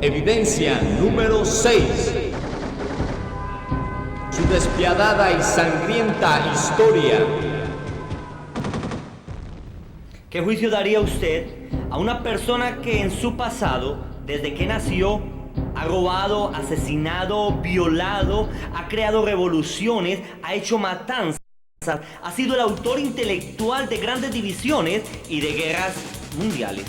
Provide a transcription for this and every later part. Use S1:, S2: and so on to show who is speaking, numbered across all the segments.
S1: Evidencia número 6. Su despiadada y sangrienta historia.
S2: ¿Qué juicio daría usted a una persona que en su pasado, desde que nació, ha robado, asesinado, violado, ha creado revoluciones, ha hecho matanzas, ha sido el autor intelectual de grandes divisiones y de guerras mundiales?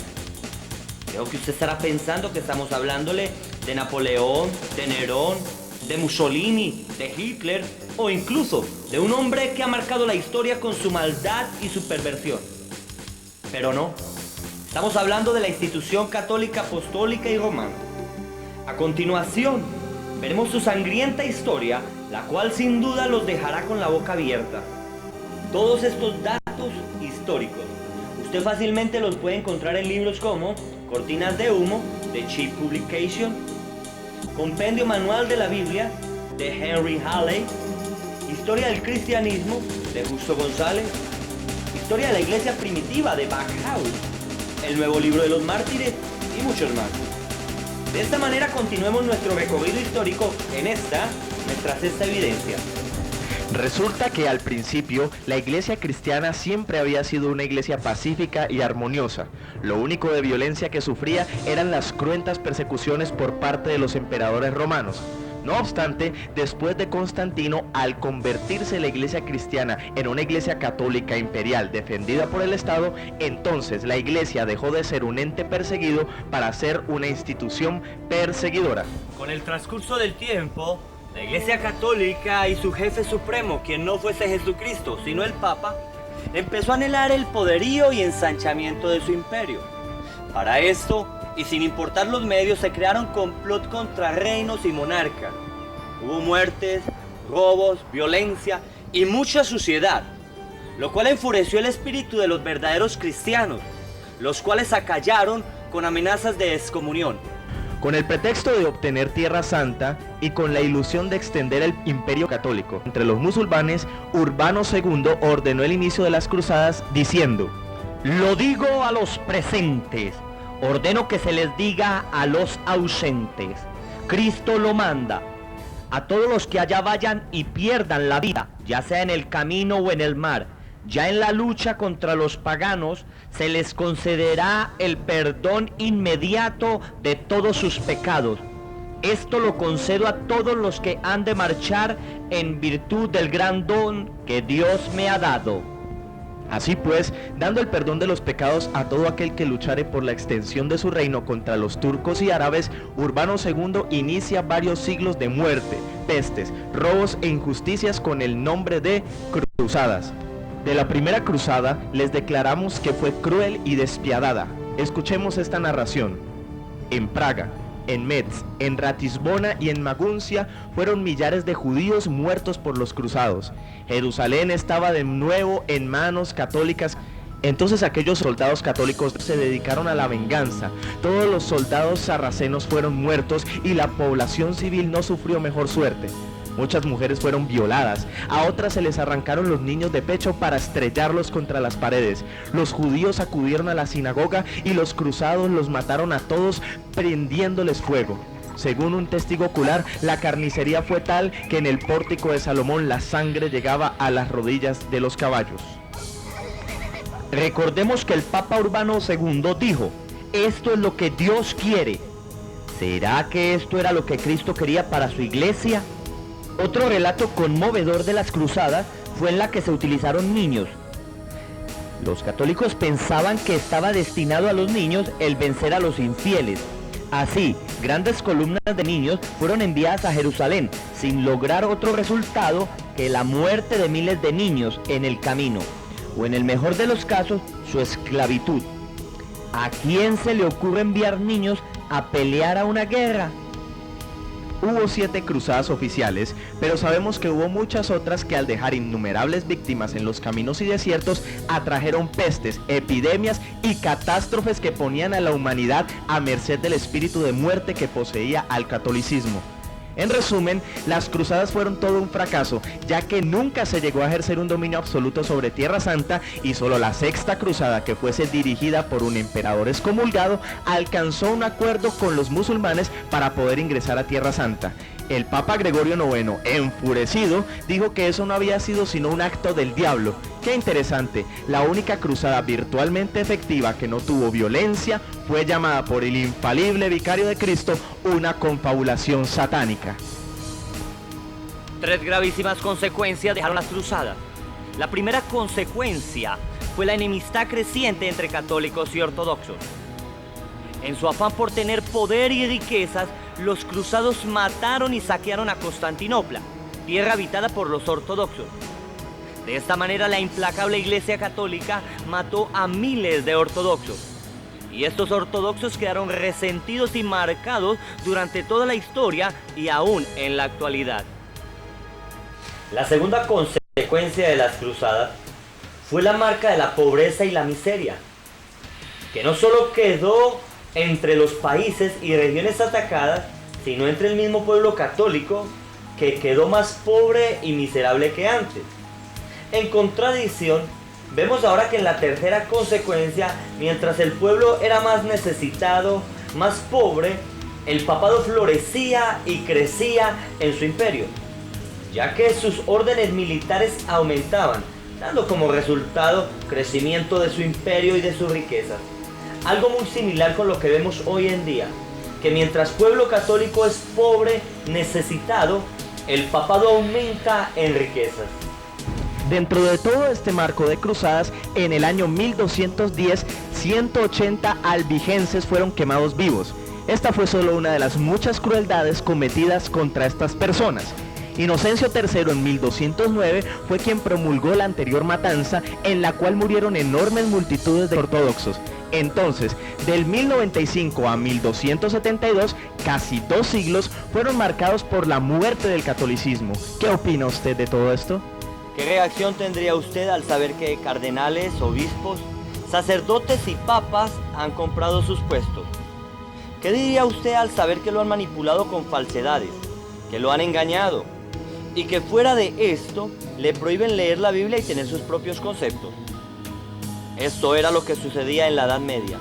S2: Creo que usted estará pensando que estamos hablándole de Napoleón, de Nerón, de Mussolini, de Hitler o incluso de un hombre que ha marcado la historia con su maldad y su perversión. Pero no, estamos hablando de la institución católica, apostólica y romana. A continuación, veremos su sangrienta historia, la cual sin duda los dejará con la boca abierta. Todos estos datos históricos, usted fácilmente los puede encontrar en libros como Cortinas de Humo, de Cheap Publication, Compendio Manual de la Biblia, de Henry Halley, Historia del Cristianismo, de Justo González, Historia de la Iglesia Primitiva, de Backhouse, El Nuevo Libro de los Mártires y muchos más. De esta manera continuemos nuestro recorrido histórico en nuestra sexta evidencia.
S3: Resulta que al principio la iglesia cristiana siempre había sido una iglesia pacífica y armoniosa. Lo único de violencia que sufría eran las cruentas persecuciones por parte de los emperadores romanos. No obstante, después de Constantino, al convertirse la iglesia cristiana en una iglesia católica imperial defendida por el Estado, entonces la iglesia dejó de ser un ente perseguido para ser una institución perseguidora.
S2: Con el transcurso del tiempo, la Iglesia Católica y su jefe supremo, quien no fuese Jesucristo, sino el Papa, empezó a anhelar el poderío y ensanchamiento de su imperio. Para esto, y sin importar los medios, se crearon complot contra reinos y monarcas. Hubo muertes, robos, violencia y mucha suciedad, lo cual enfureció el espíritu de los verdaderos cristianos, los cuales acallaron con amenazas de excomunión.
S3: Con el pretexto de obtener Tierra Santa y con la ilusión de extender el imperio católico entre los musulmanes, Urbano II ordenó el inicio de las cruzadas diciendo:
S2: Lo digo a los presentes, ordeno que se les diga a los ausentes, Cristo lo manda. A todos los que allá vayan y pierdan la vida, ya sea en el camino o en el mar, ya en la lucha contra los paganos, se les concederá el perdón inmediato de todos sus pecados. Esto lo concedo a todos los que han de marchar en virtud del gran don que Dios me ha dado.
S3: Así pues, dando el perdón de los pecados a todo aquel que luchare por la extensión de su reino contra los turcos y árabes, Urbano II inicia varios siglos de muerte, pestes, robos e injusticias con el nombre de cruzadas. De la primera cruzada les declaramos que fue cruel y despiadada. Escuchemos esta narración. En Praga, en Metz, en Ratisbona y en Maguncia fueron millares de judíos muertos por los cruzados. Jerusalén estaba de nuevo en manos católicas. Entonces aquellos soldados católicos se dedicaron a la venganza. Todos los soldados sarracenos fueron muertos y la población civil no sufrió mejor suerte. Muchas mujeres fueron violadas, a otras se les arrancaron los niños de pecho para estrellarlos contra las paredes. Los judíos acudieron a la sinagoga y los cruzados los mataron a todos prendiéndoles fuego. Según un testigo ocular, la carnicería fue tal que en el pórtico de Salomón la sangre llegaba a las rodillas de los caballos.
S2: Recordemos que el Papa Urbano II dijo: esto es lo que Dios quiere. ¿Será que esto era lo que Cristo quería para su iglesia? Otro relato conmovedor de las cruzadas fue en la que se utilizaron niños. Los católicos pensaban que estaba destinado a los niños el vencer a los infieles. Así, grandes columnas de niños fueron enviadas a Jerusalén, sin lograr otro resultado que la muerte de miles de niños en el camino, o en el mejor de los casos, su esclavitud. ¿A quién se le ocurre enviar niños a pelear a una guerra?
S3: Hubo 7 cruzadas oficiales, pero sabemos que hubo muchas otras que al dejar innumerables víctimas en los caminos y desiertos, atrajeron pestes, epidemias y catástrofes que ponían a la humanidad a merced del espíritu de muerte que poseía al catolicismo. En resumen, las cruzadas fueron todo un fracaso, ya que nunca se llegó a ejercer un dominio absoluto sobre Tierra Santa y solo la sexta cruzada, que fuese dirigida por un emperador excomulgado, alcanzó un acuerdo con los musulmanes para poder ingresar a Tierra Santa. El Papa Gregorio IX, enfurecido, dijo que eso no había sido sino un acto del diablo. Qué interesante, la única cruzada virtualmente efectiva que no tuvo violencia fue llamada por el infalible vicario de Cristo una confabulación satánica.
S2: 3 gravísimas consecuencias dejaron las cruzadas. La primera consecuencia fue la enemistad creciente entre católicos y ortodoxos. En su afán por tener poder y riquezas, los cruzados mataron y saquearon a Constantinopla, tierra habitada por los ortodoxos. De esta manera, la implacable Iglesia Católica mató a miles de ortodoxos. Y estos ortodoxos quedaron resentidos y marcados durante toda la historia y aún en la actualidad. La segunda consecuencia de las cruzadas fue la marca de la pobreza y la miseria, que no solo quedó entre los países y regiones atacadas, sino entre el mismo pueblo católico, que quedó más pobre y miserable que antes. En contradicción, vemos ahora que en la tercera consecuencia, mientras el pueblo era más necesitado, más pobre, el papado florecía y crecía en su imperio, ya que sus órdenes militares aumentaban, dando como resultado crecimiento de su imperio y de sus riquezas. Algo muy similar con lo que vemos hoy en día, que mientras pueblo católico es pobre, necesitado, el papado aumenta en riquezas.
S3: Dentro de todo este marco de cruzadas, en el año 1210, 180 albigenses fueron quemados vivos. Esta fue solo una de las muchas crueldades cometidas contra estas personas. Inocencio III en 1209 fue quien promulgó la anterior matanza, en la cual murieron enormes multitudes de ortodoxos. Entonces, del 1095 a 1272, casi 2 siglos fueron marcados por la muerte del catolicismo. ¿Qué opina usted de todo esto?
S2: ¿Qué reacción tendría usted al saber que cardenales, obispos, sacerdotes y papas han comprado sus puestos? ¿Qué diría usted al saber que lo han manipulado con falsedades, que lo han engañado y que fuera de esto le prohíben leer la Biblia y tener sus propios conceptos? Esto era lo que sucedía en la Edad Media.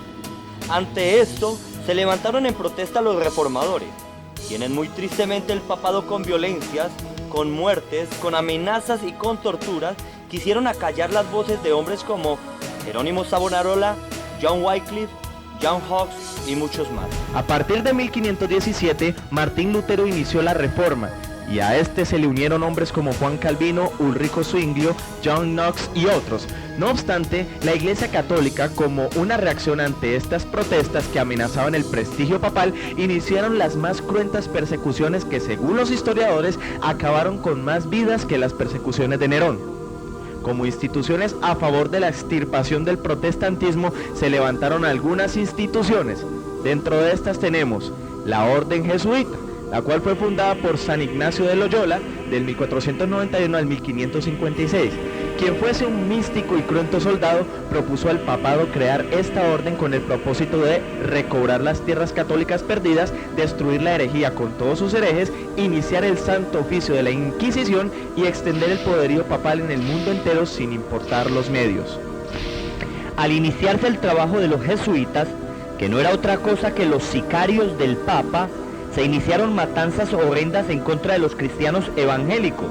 S2: Ante esto, se levantaron en protesta los reformadores, quienes muy tristemente el papado con violencias, con muertes, con amenazas y con torturas, quisieron acallar las voces de hombres como Jerónimo Savonarola, John Wycliffe, John Knox y muchos más.
S3: A partir de 1517, Martín Lutero inició la Reforma, y a este se le unieron hombres como Juan Calvino, Ulrico Zwinglio, John Knox y otros. No obstante, la Iglesia Católica, como una reacción ante estas protestas que amenazaban el prestigio papal, iniciaron las más cruentas persecuciones que, según los historiadores, acabaron con más vidas que las persecuciones de Nerón. Como instituciones a favor de la extirpación del protestantismo, se levantaron algunas instituciones. Dentro de estas tenemos la Orden Jesuita, la cual fue fundada por San Ignacio de Loyola del 1491 al 1556. Quien fuese un místico y cruento soldado, propuso al papado crear esta orden con el propósito de recobrar las tierras católicas perdidas, destruir la herejía con todos sus herejes, iniciar el santo oficio de la Inquisición y extender el poderío papal en el mundo entero sin importar los medios.
S2: Al iniciarse el trabajo de los jesuitas, que no era otra cosa que los sicarios del Papa, se iniciaron matanzas horrendas en contra de los cristianos evangélicos.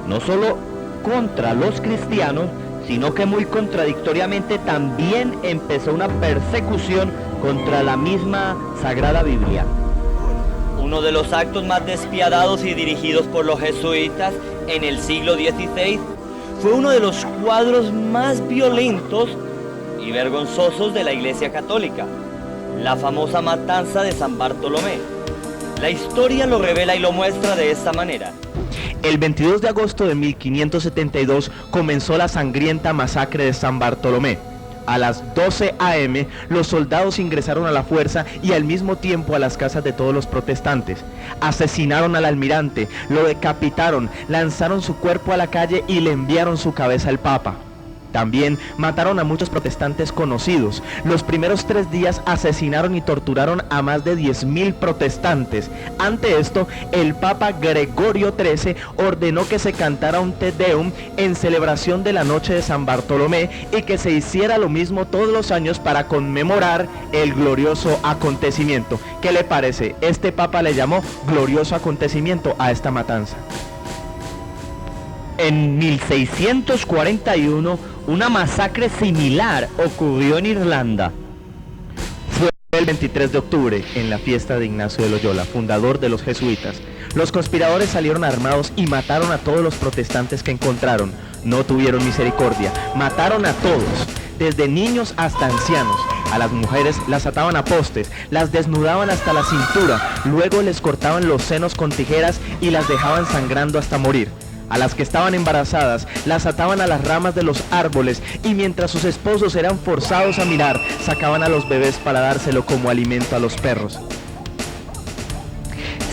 S2: No solo contra los cristianos, sino que muy contradictoriamente también empezó una persecución contra la misma Sagrada Biblia. Uno de los actos más despiadados y dirigidos por los jesuitas en el siglo XVI fue uno de los cuadros más violentos y vergonzosos de la Iglesia Católica, la famosa matanza de San Bartolomé. La historia lo revela y lo muestra de esta manera.
S3: El 22 de agosto de 1572 comenzó la sangrienta masacre de San Bartolomé. A las 12 a.m. los soldados ingresaron a la fuerza y al mismo tiempo a las casas de todos los protestantes. Asesinaron al almirante, lo decapitaron, lanzaron su cuerpo a la calle y le enviaron su cabeza al Papa. También mataron a muchos protestantes conocidos. Los primeros 3 días asesinaron y torturaron a más de 10.000 protestantes. Ante esto, el Papa Gregorio XIII ordenó que se cantara un Te Deum en celebración de la noche de San Bartolomé y que se hiciera lo mismo todos los años para conmemorar el glorioso acontecimiento. ¿Qué le parece? Este Papa le llamó glorioso acontecimiento a esta matanza.
S4: En 1641, una masacre similar ocurrió en Irlanda.
S3: Fue el 23 de octubre, en la fiesta de Ignacio de Loyola, fundador de los jesuitas. Los conspiradores salieron armados y mataron a todos los protestantes que encontraron. No tuvieron misericordia, mataron a todos, desde niños hasta ancianos. A las mujeres las ataban a postes, las desnudaban hasta la cintura, luego les cortaban los senos con tijeras y las dejaban sangrando hasta morir. A las que estaban embarazadas, las ataban a las ramas de los árboles y mientras sus esposos eran forzados a mirar, sacaban a los bebés para dárselo como alimento a los perros.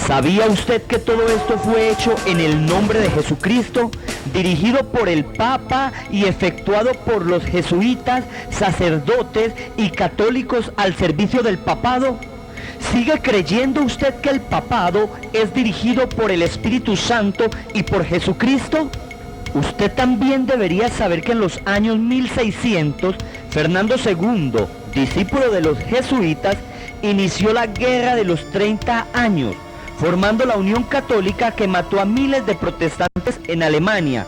S4: ¿Sabía usted que todo esto fue hecho en el nombre de Jesucristo, dirigido por el Papa y efectuado por los jesuitas, sacerdotes y católicos al servicio del papado? ¿Sigue creyendo usted que el papado es dirigido por el Espíritu Santo y por Jesucristo? Usted también debería saber que en los años 1600, Fernando II, discípulo de los jesuitas, inició la Guerra de los 30 años, formando la Unión Católica que mató a miles de protestantes en Alemania,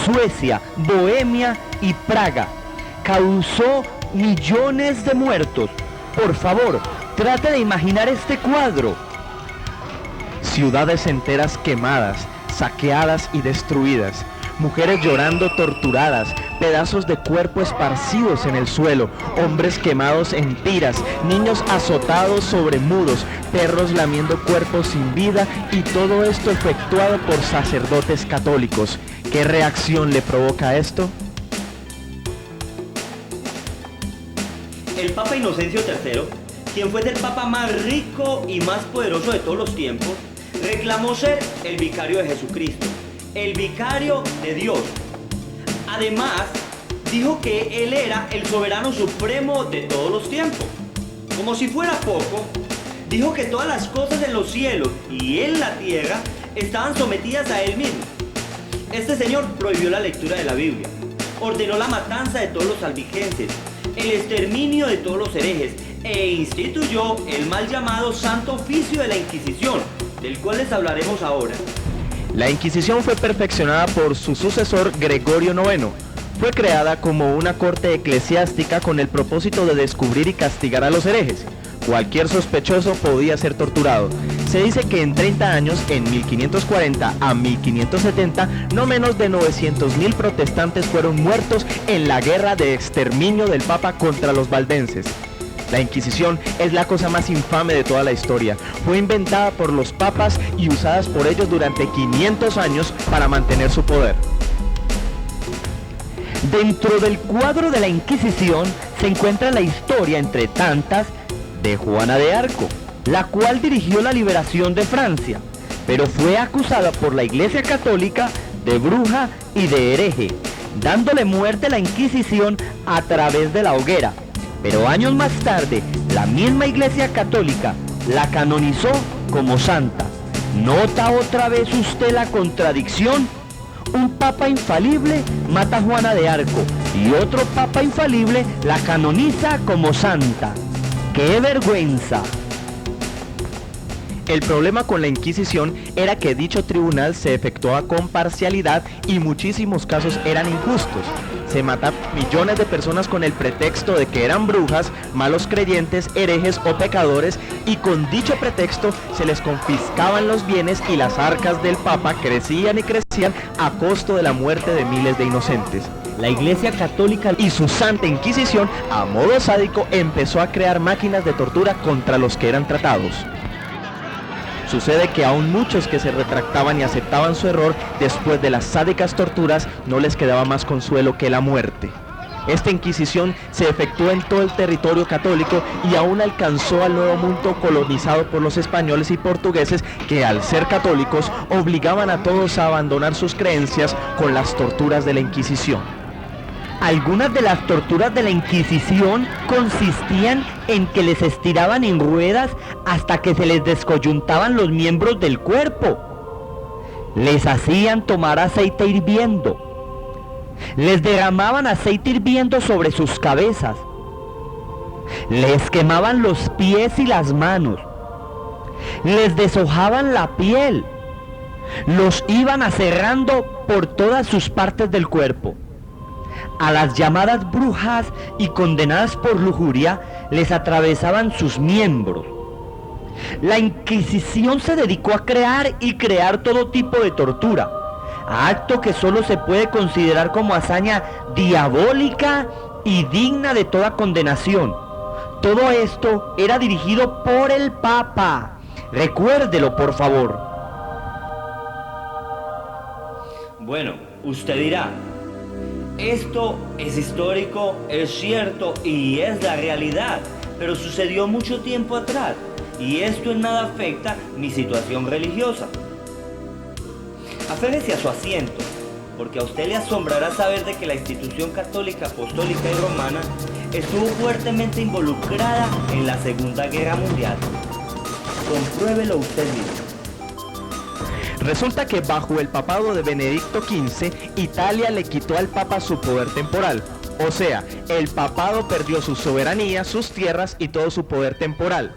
S4: Suecia, Bohemia y Praga. Causó millones de muertos. Por favor, trate de imaginar este cuadro.
S3: Ciudades enteras quemadas, saqueadas y destruidas. Mujeres llorando torturadas, pedazos de cuerpo esparcidos en el suelo, hombres quemados en tiras, niños azotados sobre muros, perros lamiendo cuerpos sin vida y todo esto efectuado por sacerdotes católicos. ¿Qué reacción le provoca esto?
S2: El Papa Inocencio III, quien fue el papa más rico y más poderoso de todos los tiempos, reclamó ser el vicario de Jesucristo, el vicario de Dios. Además, dijo que él era el soberano supremo de todos los tiempos. Como si fuera poco, dijo que todas las cosas en los cielos y en la tierra estaban sometidas a él mismo. Este señor prohibió la lectura de la Biblia, ordenó la matanza de todos los albigenses, el exterminio de todos los herejes e instituyó el mal llamado Santo Oficio de la Inquisición, del cual les hablaremos ahora.
S3: La Inquisición fue perfeccionada por su sucesor Gregorio IX. Fue creada como una corte eclesiástica con el propósito de descubrir y castigar a los herejes. Cualquier sospechoso podía ser torturado. Se dice que en 30 años, en 1540 a 1570, no menos de 900.000 protestantes fueron muertos en la guerra de exterminio del Papa contra los valdenses. La Inquisición es la cosa más infame de toda la historia. Fue inventada por los papas y usadas por ellos durante 500 años para mantener su poder.
S4: Dentro del cuadro de la Inquisición se encuentra la historia, entre tantas, de Juana de Arco, la cual dirigió la liberación de Francia, pero fue acusada por la Iglesia Católica de bruja y de hereje, dándole muerte a la Inquisición a través de la hoguera. Pero años más tarde, la misma Iglesia Católica la canonizó como santa. ¿Nota otra vez usted la contradicción? Un papa infalible mata a Juana de Arco y otro papa infalible la canoniza como santa. ¡Qué vergüenza!
S3: El problema con la Inquisición era que dicho tribunal se efectuaba con parcialidad y muchísimos casos eran injustos. Se mataban millones de personas con el pretexto de que eran brujas, malos creyentes, herejes o pecadores, y con dicho pretexto se les confiscaban los bienes y las arcas del Papa crecían y crecían a costo de la muerte de miles de inocentes.
S4: La Iglesia Católica
S3: Y su Santa Inquisición, a modo sádico, empezó a crear máquinas de tortura contra los que eran tratados. Sucede que aún muchos que se retractaban y aceptaban su error después de las sádicas torturas no les quedaba más consuelo que la muerte. Esta Inquisición se efectuó en todo el territorio católico y aún alcanzó al Nuevo Mundo colonizado por los españoles y portugueses que, al ser católicos, obligaban a todos a abandonar sus creencias con las torturas de la Inquisición.
S4: Algunas de las torturas de la Inquisición consistían en que les estiraban en ruedas hasta que se les descoyuntaban los miembros del cuerpo. Les hacían tomar aceite hirviendo. Les derramaban aceite hirviendo sobre sus cabezas. Les quemaban los pies y las manos. Les deshojaban la piel. Los iban aserrando por todas sus partes del cuerpo. A las llamadas brujas y condenadas por lujuria les atravesaban sus miembros. La Inquisición se dedicó a crear todo tipo de tortura, acto que solo se puede considerar como hazaña diabólica y digna de toda condenación. Todo esto era dirigido por el Papa. Recuérdelo, por favor.
S2: Bueno, usted dirá, esto es histórico, es cierto y es la realidad, pero sucedió mucho tiempo atrás y esto en nada afecta mi situación religiosa. Aférrese a su asiento, porque a usted le asombrará saber de que la institución católica, apostólica y romana estuvo fuertemente involucrada en la Segunda Guerra Mundial. Compruébelo usted mismo.
S3: Resulta que bajo el papado de Benedicto XV, Italia le quitó al Papa su poder temporal. O sea, el papado perdió su soberanía, sus tierras y todo su poder temporal.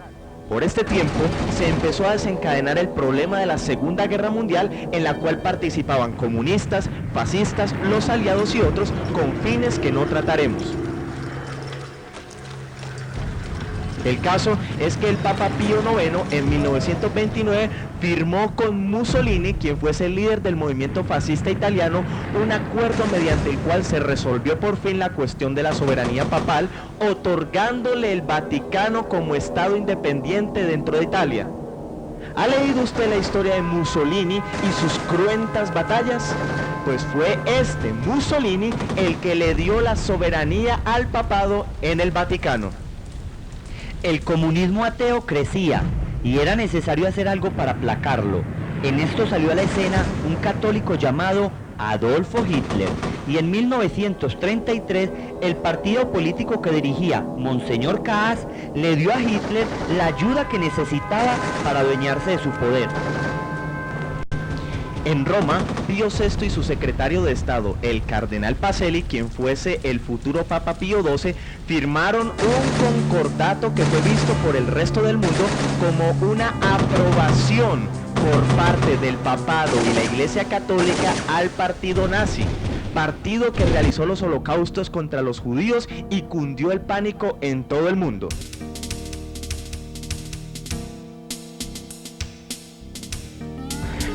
S3: Por este tiempo se empezó a desencadenar el problema de la Segunda Guerra Mundial, en la cual participaban comunistas, fascistas, los aliados y otros con fines que no trataremos. El caso es que el Papa Pío IX en 1929 firmó con Mussolini, quien fuese el líder del movimiento fascista italiano, un acuerdo mediante el cual se resolvió por fin la cuestión de la soberanía papal, otorgándole el Vaticano como Estado independiente dentro de Italia. ¿Ha leído usted la historia de Mussolini y sus cruentas batallas? Pues fue Mussolini el que le dio la soberanía al papado en el Vaticano.
S4: El comunismo ateo crecía y era necesario hacer algo para aplacarlo. En esto salió a la escena un católico llamado Adolfo Hitler, y en 1933 el partido político que dirigía Monseñor Kaas le dio a Hitler la ayuda que necesitaba para adueñarse de su poder.
S3: En Roma, Pío VI y su secretario de Estado, el cardenal Pacelli, quien fuese el futuro Papa Pío XII, firmaron un concordato que fue visto por el resto del mundo como una aprobación por parte del papado y la Iglesia Católica al partido nazi, partido que realizó los holocaustos contra los judíos y cundió el pánico en todo el mundo.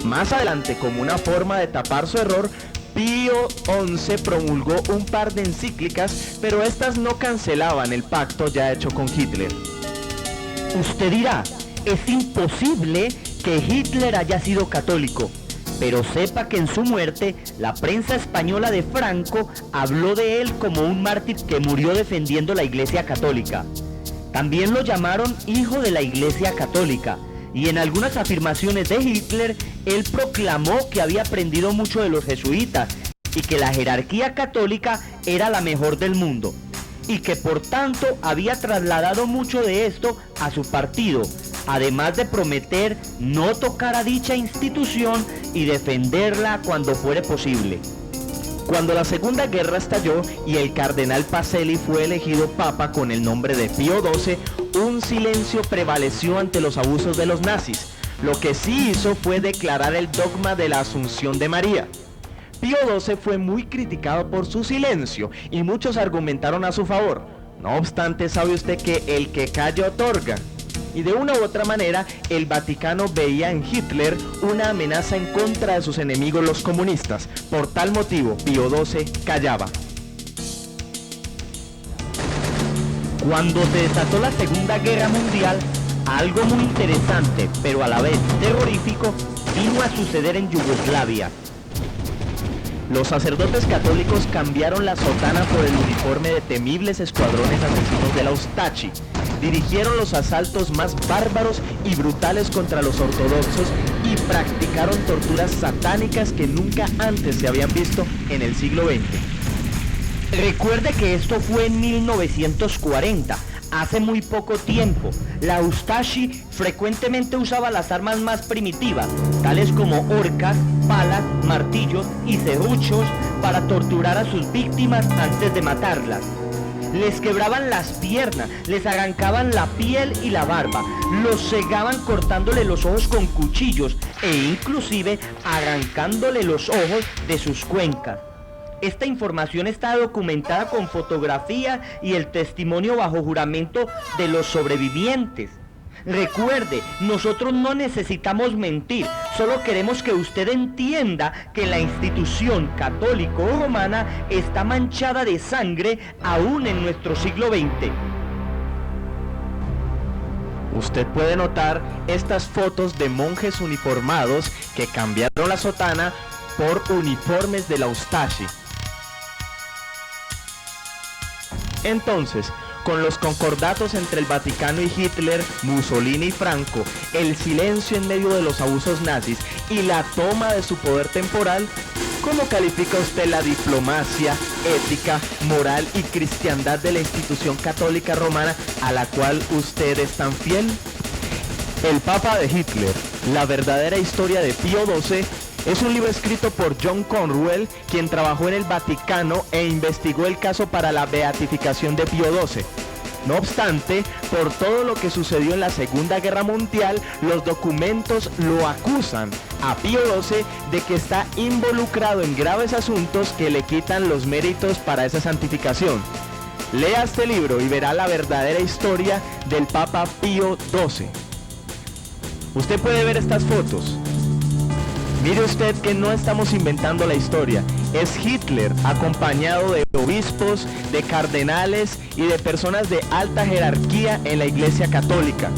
S3: Más adelante, como una forma de tapar su error, Pío XI promulgó un par de encíclicas, pero estas no cancelaban el pacto ya hecho con Hitler.
S4: Usted dirá, es imposible que Hitler haya sido católico, pero sepa que en su muerte la prensa española de Franco habló de él como un mártir que murió defendiendo la Iglesia Católica. También lo llamaron hijo de la Iglesia Católica. Y en algunas afirmaciones de Hitler, él proclamó que había aprendido mucho de los jesuitas y que la jerarquía católica era la mejor del mundo, y que por tanto había trasladado mucho de esto a su partido, además de prometer no tocar a dicha institución y defenderla cuando fuere posible. Cuando la Segunda Guerra estalló y el cardenal Pacelli fue elegido papa con el nombre de Pío XII, un silencio prevaleció ante los abusos de los nazis. Lo que sí hizo fue declarar el dogma de la Asunción de María. Pío XII fue muy criticado por su silencio y muchos argumentaron a su favor. No obstante, sabe usted que el que calla otorga. Y de una u otra manera, el Vaticano veía en Hitler una amenaza en contra de sus enemigos los comunistas. Por tal motivo, Pío XII callaba. Cuando se desató la Segunda Guerra Mundial, algo muy interesante, pero a la vez terrorífico, vino a suceder en Yugoslavia.
S3: Los sacerdotes católicos cambiaron la sotana por el uniforme de temibles escuadrones asesinos de la Ustachi. Dirigieron los asaltos más bárbaros y brutales contra los ortodoxos y practicaron torturas satánicas que nunca antes se habían visto en el siglo XX.
S4: Recuerde que esto fue en 1940, hace muy poco tiempo. La Ustashi frecuentemente usaba las armas más primitivas, tales como horcas, palas, martillos y serruchos para torturar a sus víctimas antes de matarlas. Les quebraban las piernas, les arrancaban la piel y la barba, los cegaban cortándole los ojos con cuchillos e inclusive arrancándole los ojos de sus cuencas. Esta información está documentada con fotografía y el testimonio bajo juramento de los sobrevivientes. Recuerde, nosotros no necesitamos mentir, solo queremos que usted entienda que la institución católico-romana está manchada de sangre aún en nuestro siglo XX.
S3: Usted puede notar estas fotos de monjes uniformados que cambiaron la sotana por uniformes de la Ustashi. Entonces, con los concordatos entre el Vaticano y Hitler, Mussolini y Franco, el silencio en medio de los abusos nazis y la toma de su poder temporal, ¿cómo califica usted la diplomacia, ética, moral y cristiandad de la institución católica romana a la cual usted es tan fiel? El Papa de Hitler, la verdadera historia de Pío XII, es un libro escrito por John Cornwell, quien trabajó en el Vaticano e investigó el caso para la beatificación de Pío XII. No obstante, por todo lo que sucedió en la Segunda Guerra Mundial, los documentos lo acusan a Pío XII de que está involucrado en graves asuntos que le quitan los méritos para esa santificación. Lea este libro y verá la verdadera historia del Papa Pío XII. Usted puede ver estas fotos. Mire usted que no estamos inventando la historia, es Hitler acompañado de obispos, de cardenales y de personas de alta jerarquía en la Iglesia Católica.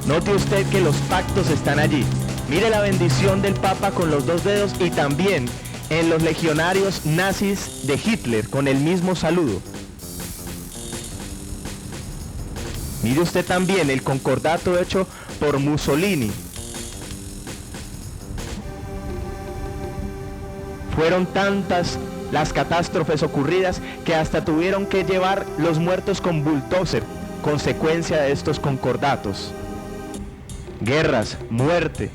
S3: Note usted que los pactos están allí. Mire la bendición del Papa con los dos dedos y también en los legionarios nazis de Hitler con el mismo saludo. Mire usted también el concordato hecho por Mussolini. Fueron tantas las catástrofes ocurridas que hasta tuvieron que llevar los muertos con bulldozer, consecuencia de estos concordatos. Guerras, muerte.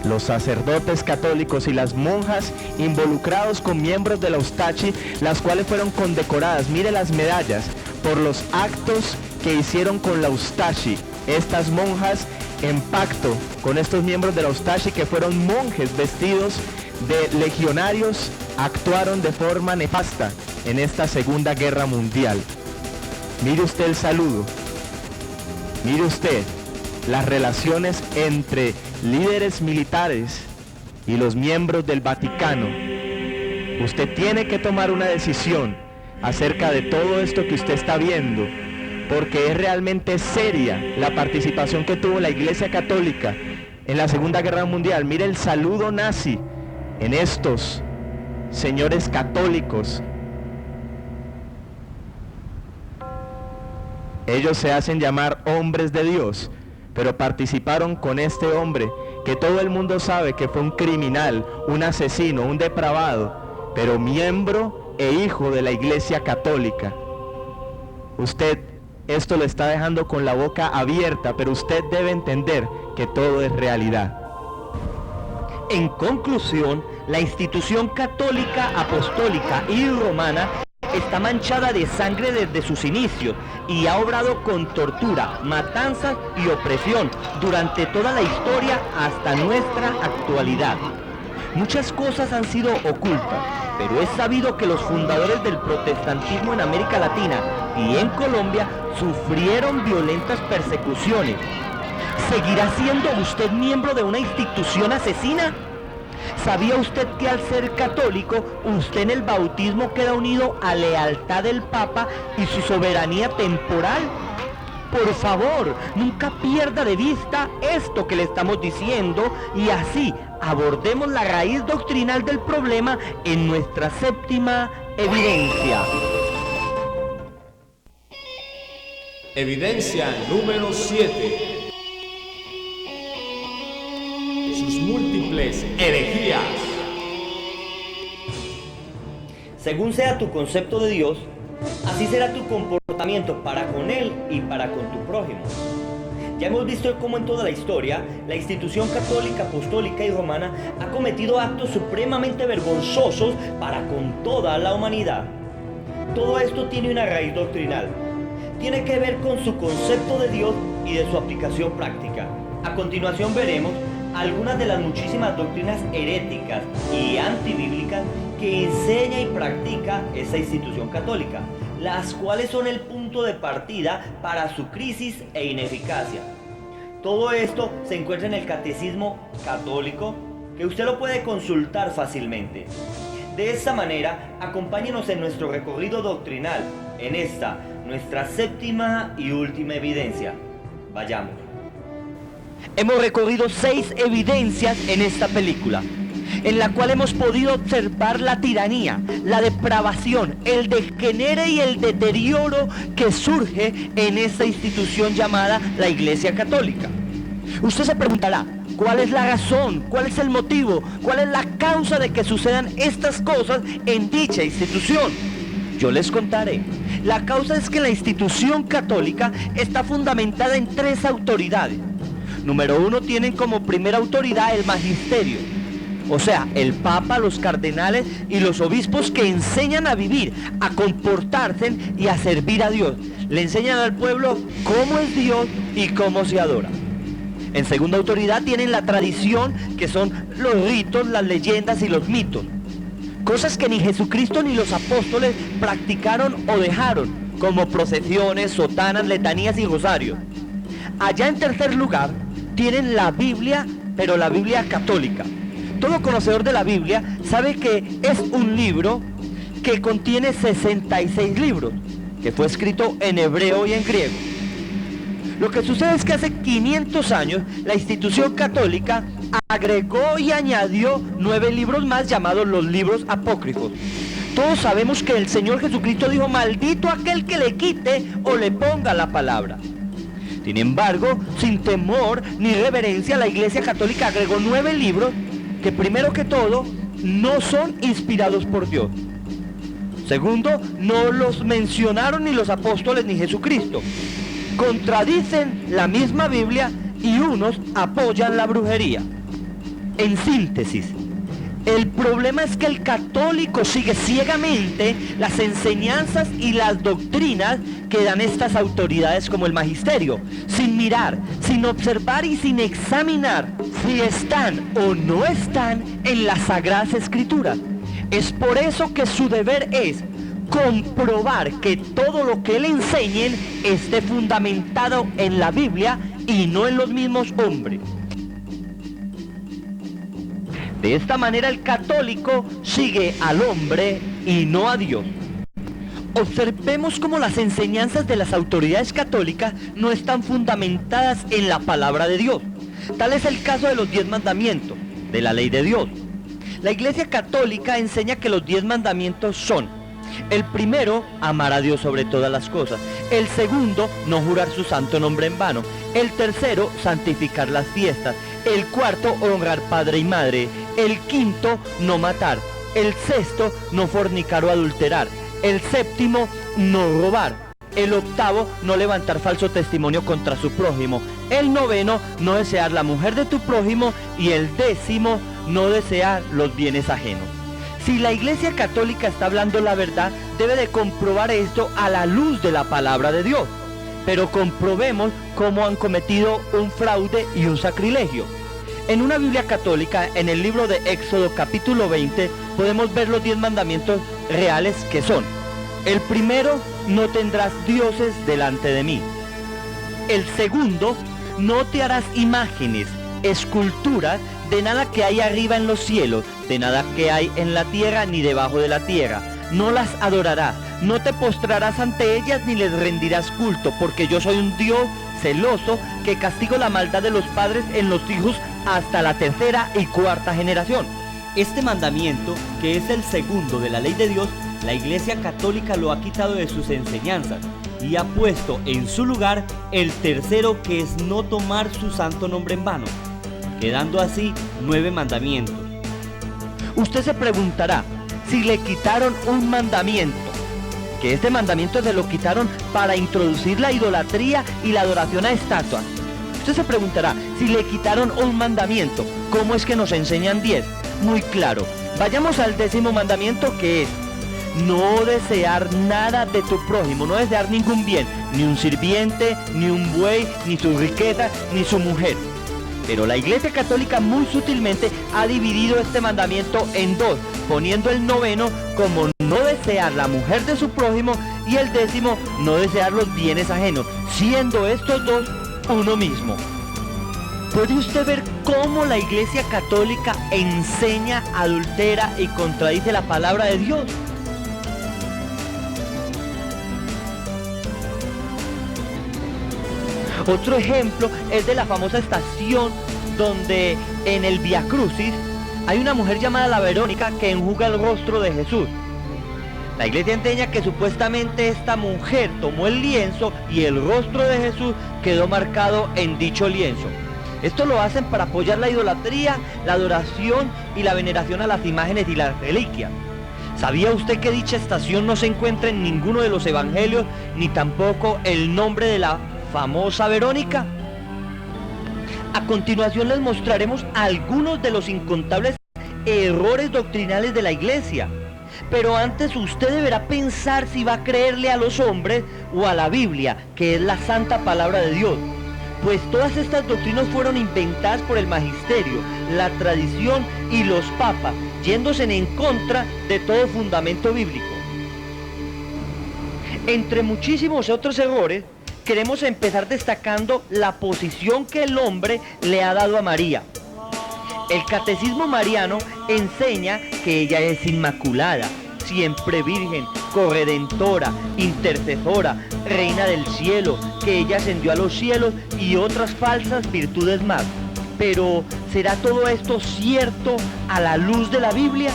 S3: Los sacerdotes católicos y las monjas involucrados con miembros de la Ustashi, las cuales fueron condecoradas, mire las medallas, por los actos que hicieron con la Ustashi. Estas monjas en pacto con estos miembros de la Ustashi, que fueron monjes vestidos de legionarios, actuaron de forma nefasta en esta Segunda Guerra Mundial. Mire usted el saludo. Mire usted las relaciones entre líderes militares y los miembros del Vaticano. Usted tiene que tomar una decisión acerca de todo esto que usted está viendo, porque es realmente seria la participación que tuvo la Iglesia Católica en la Segunda Guerra Mundial. Mire el saludo nazi en estos señores católicos. Ellos se hacen llamar hombres de Dios, pero participaron con este hombre que todo el mundo sabe que fue un criminal, un asesino, un depravado, pero miembro e hijo de la Iglesia Católica. Usted esto lo está dejando con la boca abierta, pero usted debe entender que todo es realidad.
S4: En conclusión, la institución católica, apostólica y romana está manchada de sangre desde sus inicios y ha obrado con tortura, matanzas y opresión durante toda la historia hasta nuestra actualidad. Muchas cosas han sido ocultas, pero es sabido que los fundadores del protestantismo en América Latina y en Colombia sufrieron violentas persecuciones. ¿Seguirá siendo usted miembro de una institución asesina? ¿Sabía usted que al ser católico, usted en el bautismo queda unido a lealtad del Papa y su soberanía temporal? Por favor, nunca pierda de vista esto que le estamos diciendo y así abordemos la raíz doctrinal del problema en nuestra séptima evidencia.
S1: Evidencia número 7. Sus múltiples herejías.
S2: Según sea tu concepto de Dios, así será tu comportamiento para con Él y para con tu prójimo. Ya hemos visto cómo en toda la historia, la institución católica, apostólica y romana ha cometido actos supremamente vergonzosos para con toda la humanidad. Todo esto tiene una raíz doctrinal. Tiene que ver con su concepto de Dios y de su aplicación práctica. A continuación veremos algunas de las muchísimas doctrinas heréticas y antibíblicas que enseña y practica esta institución católica, las cuales son el punto de partida para su crisis e ineficacia. Todo esto se encuentra en el Catecismo Católico, que usted lo puede consultar fácilmente. De esta manera, acompáñenos en nuestro recorrido doctrinal, en esta, nuestra séptima y última evidencia. Vayamos.
S4: Hemos recorrido 6 evidencias en esta película, en la cual hemos podido observar la tiranía, la depravación, el degenere y el deterioro que surge en esta institución llamada la Iglesia Católica. Usted se preguntará, ¿cuál es la razón? ¿Cuál es el motivo? ¿Cuál es la causa de que sucedan estas cosas en dicha institución? Yo les contaré. La causa es que la institución católica está fundamentada en 3 autoridades. Número 1, tienen como primera autoridad el magisterio, o sea, el Papa, los cardenales y los obispos, que enseñan a vivir, a comportarse y a servir a Dios. Le enseñan al pueblo cómo es Dios y cómo se adora. En segunda autoridad tienen la tradición, que son los ritos, las leyendas y los mitos. Cosas que ni Jesucristo ni los apóstoles practicaron o dejaron, como procesiones, sotanas, letanías y rosarios. Allá en tercer lugar tienen la Biblia, pero la Biblia católica. Todo conocedor de la Biblia sabe que es un libro que contiene 66 libros, que fue escrito en hebreo y en griego. Lo que sucede es que hace 500 años la institución católica agregó y añadió 9 libros más llamados los libros apócrifos. Todos sabemos que el Señor Jesucristo dijo: maldito aquel que le quite o le ponga la palabra. Sin embargo, sin temor ni reverencia, la Iglesia Católica agregó 9 libros que, primero que todo, no son inspirados por Dios. Segundo, no los mencionaron ni los apóstoles ni Jesucristo. Contradicen la misma Biblia y unos apoyan la brujería. En síntesis, el problema es que el católico sigue ciegamente las enseñanzas y las doctrinas que dan estas autoridades como el magisterio, sin mirar, sin observar y sin examinar si están o no están en las Sagradas Escrituras. Es por eso que su deber es comprobar que todo lo que le enseñen esté fundamentado en la Biblia y no en los mismos hombres. De esta manera el católico sigue al hombre y no a Dios. Observemos cómo las enseñanzas de las autoridades católicas no están fundamentadas en la palabra de Dios. Tal es el caso de los 10 mandamientos, de la ley de Dios. La Iglesia Católica enseña que los 10 mandamientos son: el primero, amar a Dios sobre todas las cosas; el segundo, no jurar su santo nombre en vano; el tercero, santificar las fiestas; el cuarto, honrar padre y madre; el quinto, no matar; el sexto, no fornicar o adulterar; el séptimo, no robar; el octavo, no levantar falso testimonio contra su prójimo; el noveno, no desear la mujer de tu prójimo; y el décimo, no desear los bienes ajenos. Si la Iglesia Católica está hablando la verdad, debe de comprobar esto a la luz de la palabra de Dios. Pero comprobemos cómo han cometido un fraude y un sacrilegio. En una Biblia católica, en el libro de Éxodo capítulo 20, podemos ver los 10 mandamientos reales, que son: el primero, no tendrás dioses delante de mí; el segundo, no te harás imágenes, esculturas de nada que hay arriba en los cielos, de nada que hay en la tierra ni debajo de la tierra; no las adorarás, no te postrarás ante ellas ni les rendirás culto, porque yo soy un Dios celoso, que castigo la maldad de los padres en los hijos hasta la tercera y cuarta generación.
S5: Este mandamiento, que es el segundo de la ley de Dios, la Iglesia Católica lo ha quitado de sus enseñanzas y ha puesto en su lugar el tercero, que es no tomar su santo nombre en vano, quedando así 9 mandamientos.
S4: Usted se preguntará, si le quitaron un mandamiento? Que este mandamiento se lo quitaron para introducir la idolatría y la adoración a estatuas. Usted se preguntará, si le quitaron un mandamiento, ¿cómo es que nos enseñan 10? Muy claro. Vayamos al 10º mandamiento, que es no desear nada de tu prójimo, no desear ningún bien, ni un sirviente, ni un buey, ni su riqueza, ni su mujer. Pero la Iglesia Católica muy sutilmente ha dividido este mandamiento en dos, poniendo el 9º como no desear la mujer de su prójimo y el 10º no desear los bienes ajenos, siendo estos dos uno mismo. ¿Puede usted ver cómo la Iglesia Católica enseña, adultera y contradice la palabra de Dios? Otro ejemplo es de la famosa estación donde en el Vía Crucis hay una mujer llamada la Verónica que enjuga el rostro de Jesús. La Iglesia enseña que supuestamente esta mujer tomó el lienzo y el rostro de Jesús quedó marcado en dicho lienzo. Esto lo hacen para apoyar la idolatría, la adoración y la veneración a las imágenes y las reliquias. ¿Sabía usted que dicha estación no se encuentra en ninguno de los evangelios, ni tampoco el nombre de la famosa Verónica? A continuación les mostraremos algunos de los incontables errores doctrinales de la Iglesia. Pero antes usted deberá pensar si va a creerle a los hombres o a la Biblia, que es la santa palabra de Dios. Pues todas estas doctrinas fueron inventadas por el magisterio, la tradición y los papas, yéndose en contra de todo fundamento bíblico. Entre muchísimos otros errores, queremos empezar destacando la posición que el hombre le ha dado a María. El catecismo mariano enseña que ella es inmaculada, siempre virgen, corredentora, intercesora, reina del cielo, que ella ascendió a los cielos y otras falsas virtudes más. Pero, ¿será todo esto cierto a la luz de la Biblia?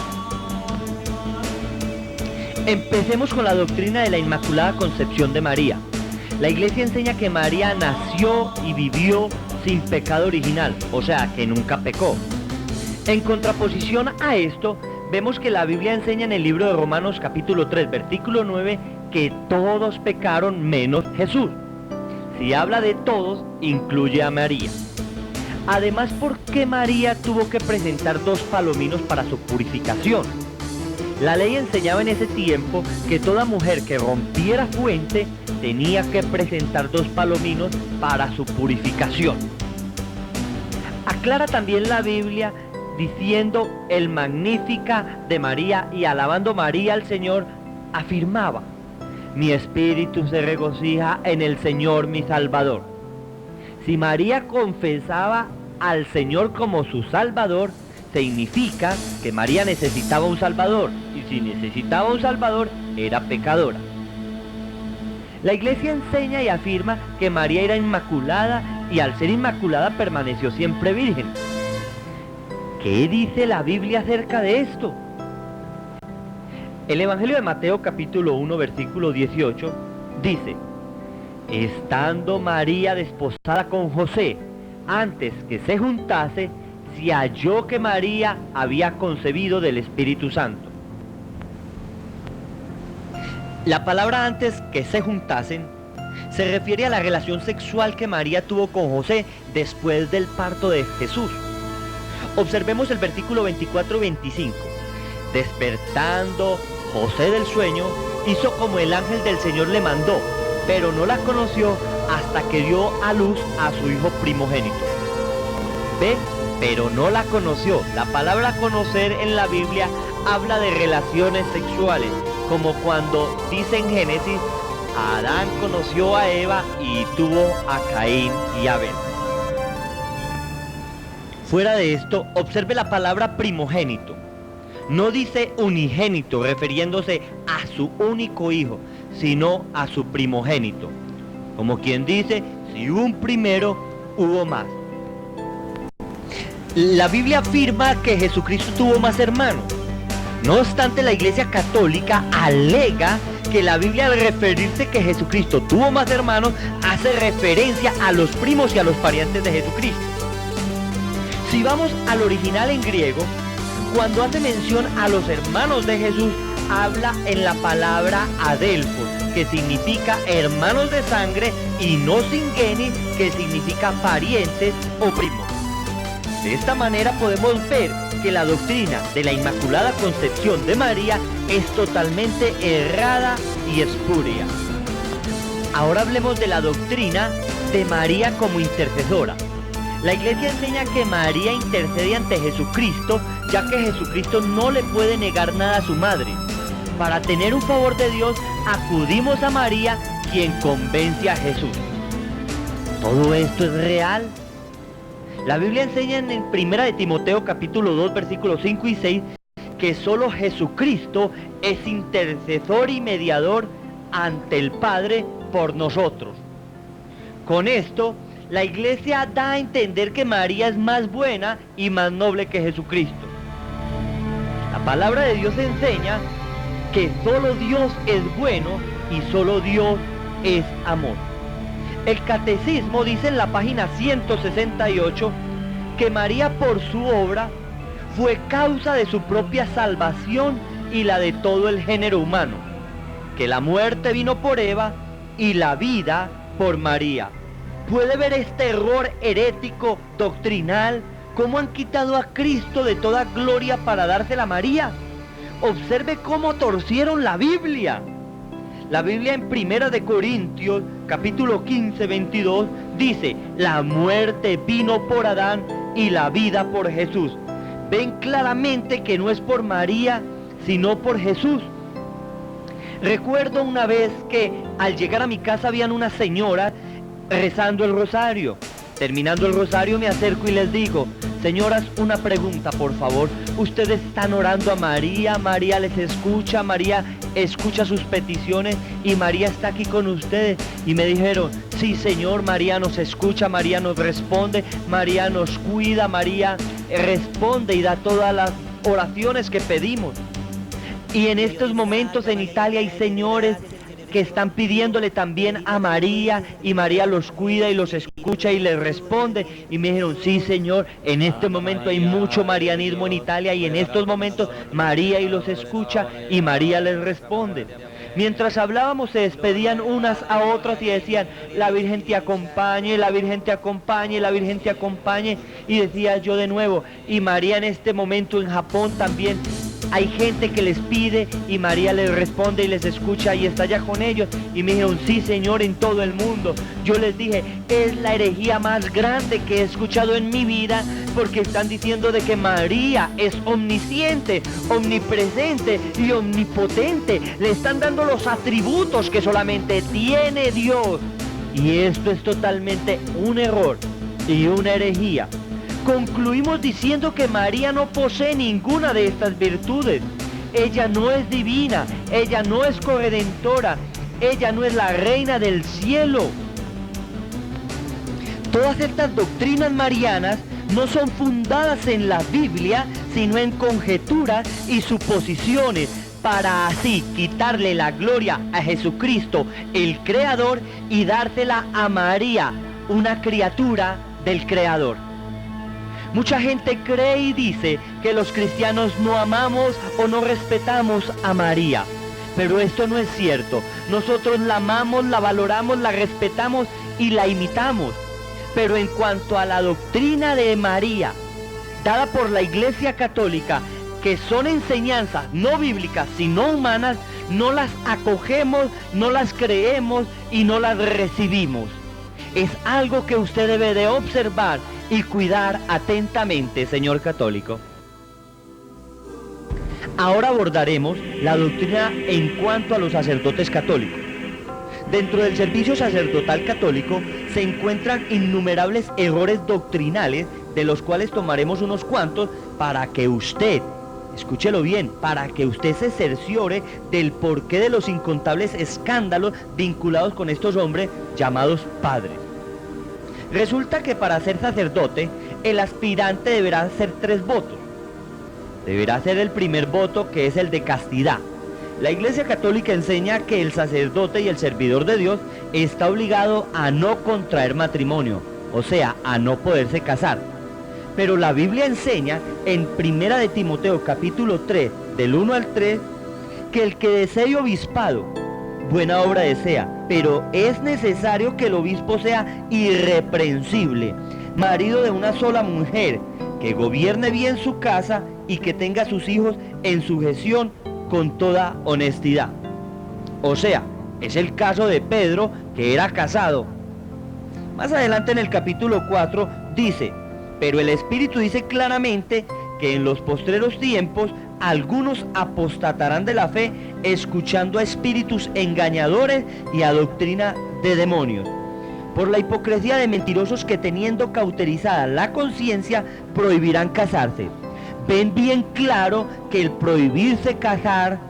S4: Empecemos con la doctrina de la Inmaculada Concepción de María. La Iglesia enseña que María nació y vivió sin pecado original, o sea, que nunca pecó. En contraposición a esto, vemos que la Biblia enseña en el libro de Romanos capítulo 3, versículo 9, que todos pecaron menos Jesús. Si habla de todos, incluye a María. Además, ¿por qué María tuvo que presentar 2 palominos para su purificación? La ley enseñaba en ese tiempo que toda mujer que rompiera fuente tenía que presentar 2 palominos para su purificación. Aclara también la Biblia diciendo el Magnífica de María, y alabando María al Señor, afirmaba: mi espíritu se regocija en el Señor mi Salvador. Si María confesaba al Señor como su Salvador, significa que María necesitaba un Salvador, y si necesitaba un Salvador, era pecadora. La Iglesia enseña y afirma que María era inmaculada, y al ser inmaculada permaneció siempre virgen. ¿Qué dice la Biblia acerca de esto? El Evangelio de Mateo capítulo 1 versículo 18 dice: estando María desposada con José, antes que se juntase, se halló que María había concebido del Espíritu Santo. La palabra antes que se juntasen se refiere a la relación sexual que María tuvo con José después del parto de Jesús. Observemos el versículo 24 y 25. Despertando José del sueño, hizo como el ángel del Señor le mandó, pero no la conoció hasta que dio a luz a su hijo primogénito. ¿Ve? Pero no la conoció. La palabra conocer en la Biblia habla de relaciones sexuales, como cuando dice en Génesis: Adán conoció a Eva y tuvo a Caín y Abel. Fuera de esto, observe la palabra primogénito. No dice unigénito, refiriéndose a su único hijo, sino a su primogénito. Como quien dice, si hubo un primero, hubo más. La Biblia afirma que Jesucristo tuvo más hermanos. No obstante, la Iglesia Católica alega que la Biblia, al referirse que Jesucristo tuvo más hermanos, hace referencia a los primos y a los parientes de Jesucristo. Si vamos al original en griego, cuando hace mención a los hermanos de Jesús, habla en la palabra adelphos, que significa hermanos de sangre, y no singeni, que significa parientes o primos. De esta manera podemos ver que la doctrina de la Inmaculada Concepción de María es totalmente errada y espuria. Ahora hablemos de la doctrina de María como intercesora. La Iglesia enseña que María intercede ante Jesucristo, ya que Jesucristo no le puede negar nada a su madre. Para tener un favor de Dios, acudimos a María, quien convence a Jesús. ¿Todo esto es real? La Biblia enseña en 1 de Timoteo capítulo 2 versículos 5 y 6 que solo Jesucristo es intercesor y mediador ante el Padre por nosotros. Con esto, la Iglesia da a entender que María es más buena y más noble que Jesucristo. La palabra de Dios enseña que solo Dios es bueno y solo Dios es amor. El Catecismo dice en la página 168 que María por su obra fue causa de su propia salvación y la de todo el género humano, que la muerte vino por Eva y la vida por María. ¿Puede ver este error herético, doctrinal? ¿Cómo han quitado a Cristo de toda gloria para dársela a María? Observe cómo torcieron la Biblia. La Biblia en 1 de Corintios, capítulo 15, 22, dice, la muerte vino por Adán y la vida por Jesús. Ven claramente que no es por María, sino por Jesús. Recuerdo una vez que al llegar a mi casa habían unas señoras rezando el rosario. Terminando el rosario me acerco y les digo, señoras, una pregunta por favor. Ustedes están orando a María, María les escucha, María escucha sus peticiones y María está aquí con ustedes. Y me dijeron, sí señor, María nos escucha, María nos responde, María nos cuida, María responde y da todas las oraciones que pedimos. Y en estos momentos en Italia hay señores que están pidiéndole también a María, y María los cuida y los escucha y les responde. Y me dijeron, sí señor, en este momento hay mucho marianismo en Italia y en estos momentos María y los escucha y María les responde. Mientras hablábamos se despedían unas a otras y decían, la Virgen te acompañe, la Virgen te acompañe, la Virgen te acompañe. Y decía yo de nuevo, y María en este momento en Japón también hay gente que les pide y María les responde y les escucha y está allá con ellos. Y me dijeron, sí señor, en todo el mundo. Yo les dije, es la herejía más grande que he escuchado en mi vida, porque están diciendo de que María es omnisciente, omnipresente y omnipotente. Le están dando los atributos que solamente tiene Dios. Y esto es totalmente un error y una herejía. Concluimos diciendo que María no posee ninguna de estas virtudes. Ella no es divina, ella no es corredentora, ella no es la reina del cielo. Todas estas doctrinas marianas no son fundadas en la Biblia, sino en conjeturas y suposiciones, para así quitarle la gloria a Jesucristo, el Creador, y dársela a María, una criatura del Creador. Mucha gente cree y dice que los cristianos no amamos o no respetamos a María, pero esto no es cierto. Nosotros la amamos, la valoramos, la respetamos y la imitamos. Pero en cuanto a la doctrina de María, dada por la Iglesia Católica, que son enseñanzas no bíblicas sino humanas, no las acogemos, no las creemos y no las recibimos. Es algo que usted debe de observar y cuidar atentamente, señor católico. Ahora abordaremos la doctrina en cuanto a los sacerdotes católicos. Dentro del servicio sacerdotal católico se encuentran innumerables errores doctrinales, de los cuales tomaremos unos cuantos para que usted, escúchelo bien, para que usted se cerciore del porqué de los incontables escándalos vinculados con estos hombres llamados padres. Resulta que para ser sacerdote, el aspirante deberá hacer 3 votos. Deberá hacer el primer voto, que es el de castidad. La Iglesia Católica enseña que el sacerdote y el servidor de Dios está obligado a no contraer matrimonio, o sea, a no poderse casar. Pero la Biblia enseña en 1 de Timoteo capítulo 3, del 1 al 3, que el que desee obispado, buena obra desea, pero es necesario que el obispo sea irreprensible, marido de una sola mujer, que gobierne bien su casa y que tenga a sus hijos en sujeción con toda honestidad. O sea, es el caso de Pedro, que era casado. Más adelante en el capítulo 4 dice: pero el Espíritu dice claramente que en los postreros tiempos algunos apostatarán de la fe, escuchando a espíritus engañadores y a doctrina de demonios, por la hipocresía de mentirosos que, teniendo cauterizada la conciencia, prohibirán casarse. Ven bien claro que el prohibirse casar,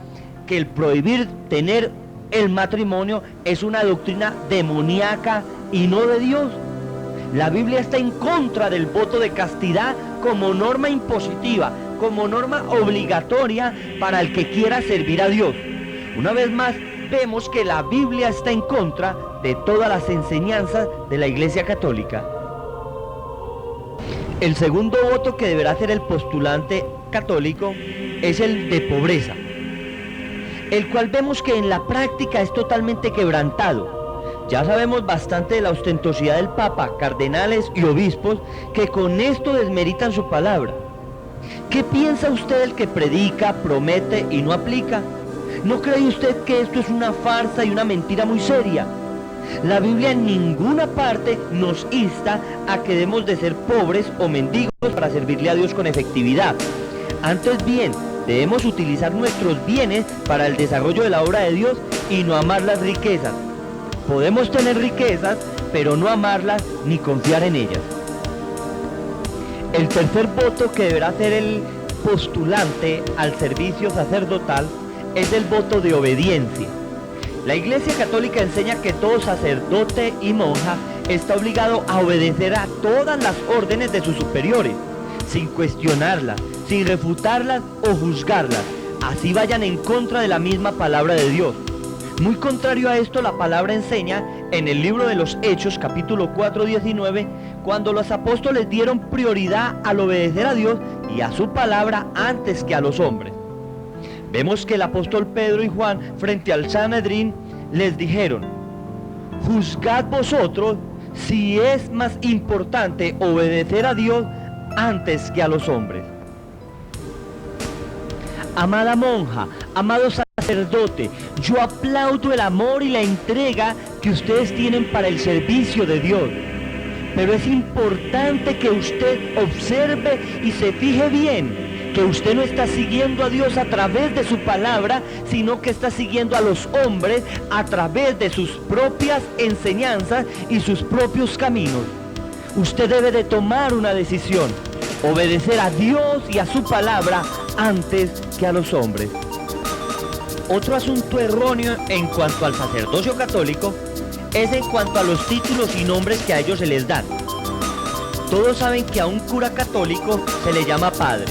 S4: que el prohibir tener el matrimonio es una doctrina demoníaca y no de Dios. La Biblia está en contra del voto de castidad como norma impositiva, como norma obligatoria para el que quiera servir a Dios. Una vez más, vemos que la Biblia está en contra de todas las enseñanzas de la Iglesia Católica. El segundo voto que deberá hacer el postulante católico es el de pobreza, el cual vemos que en la práctica es totalmente quebrantado. Ya sabemos bastante de la ostentosidad del Papa, cardenales y obispos, que con esto desmeritan su palabra. ¿Qué piensa usted del que predica, promete y no aplica? ¿No cree usted que esto es una farsa y una mentira muy seria? La Biblia en ninguna parte nos insta a que debemos de ser pobres o mendigos para servirle a Dios con efectividad. Antes bien, debemos utilizar nuestros bienes para el desarrollo de la obra de Dios y no amar las riquezas. Podemos tener riquezas, pero no amarlas ni confiar en ellas. El tercer voto que deberá hacer el postulante al servicio sacerdotal es el voto de obediencia. La Iglesia Católica enseña que todo sacerdote y monja está obligado a obedecer a todas las órdenes de sus superiores, sin cuestionarlas, sin refutarlas o juzgarlas, así vayan en contra de la misma palabra de Dios. Muy contrario a esto, la palabra enseña en el libro de los Hechos, capítulo 4, 19, cuando los apóstoles dieron prioridad al obedecer a Dios y a su palabra antes que a los hombres. Vemos que el apóstol Pedro y Juan, frente al Sanedrín, les dijeron: juzgad vosotros si es más importante obedecer a Dios antes que a los hombres. Amada monja, amado sacerdote, yo aplaudo el amor y la entrega que ustedes tienen para el servicio de Dios. Pero es importante que usted observe y se fije bien que usted no está siguiendo a Dios a través de su palabra, sino que está siguiendo a los hombres a través de sus propias enseñanzas y sus propios caminos. Usted debe de tomar una decisión: obedecer a Dios y a su palabra antes que a los hombres. Otro asunto erróneo en cuanto al sacerdocio católico es en cuanto a los títulos y nombres que a ellos se les dan. Todos saben que a un cura católico se le llama padre,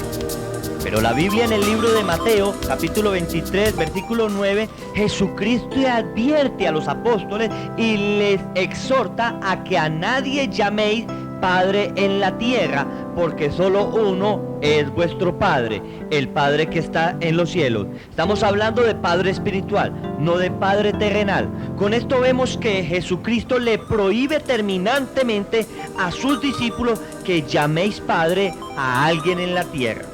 S4: pero la Biblia en el libro de Mateo, capítulo 23, versículo 9, Jesucristo advierte a los apóstoles y les exhorta a que a nadie llaméis Padre en la tierra, porque solo uno es vuestro Padre, el Padre que está en los cielos. Estamos hablando de Padre espiritual, no de Padre terrenal. Con esto vemos que Jesucristo le prohíbe terminantemente a sus discípulos que llaméis Padre a alguien en la tierra.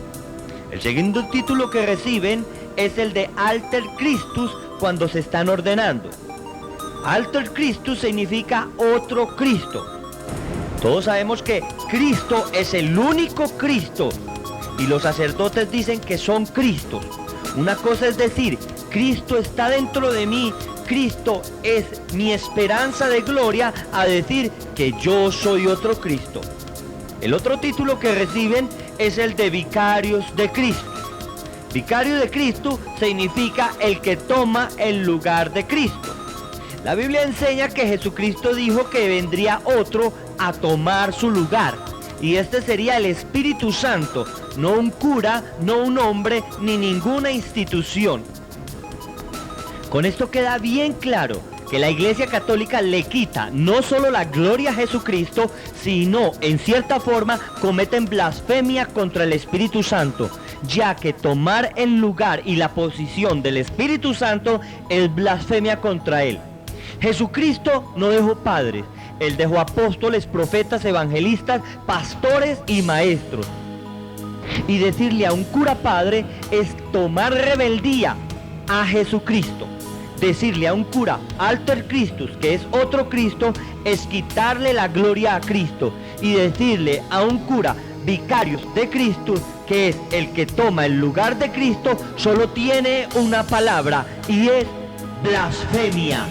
S4: El segundo título que reciben es el de Alter Christus cuando se están ordenando. Alter Christus significa otro Cristo. Todos sabemos que Cristo es el único Cristo y los sacerdotes dicen que son Cristos. Una cosa es decir, Cristo está dentro de mí, Cristo es mi esperanza de gloria, a decir que yo soy otro Cristo. El otro título que reciben es el de vicarios de Cristo. Vicario de Cristo significa el que toma el lugar de Cristo. La Biblia enseña que Jesucristo dijo que vendría otro a tomar su lugar, y este sería el Espíritu Santo, no un cura, no un hombre, ni ninguna institución. Con esto queda bien claro que la Iglesia Católica le quita no solo la gloria a Jesucristo, sino en cierta forma cometen blasfemia contra el Espíritu Santo, ya que tomar el lugar y la posición del Espíritu Santo es blasfemia contra él. Jesucristo no dejó padres, él dejó apóstoles, profetas, evangelistas, pastores y maestros. Y decirle a un cura padre es tomar rebeldía a Jesucristo. Decirle a un cura alter Christus, que es otro Cristo, es quitarle la gloria a Cristo. Y decirle a un cura vicarius de Cristo, que es el que toma el lugar de Cristo, solo tiene una palabra y es blasfemia.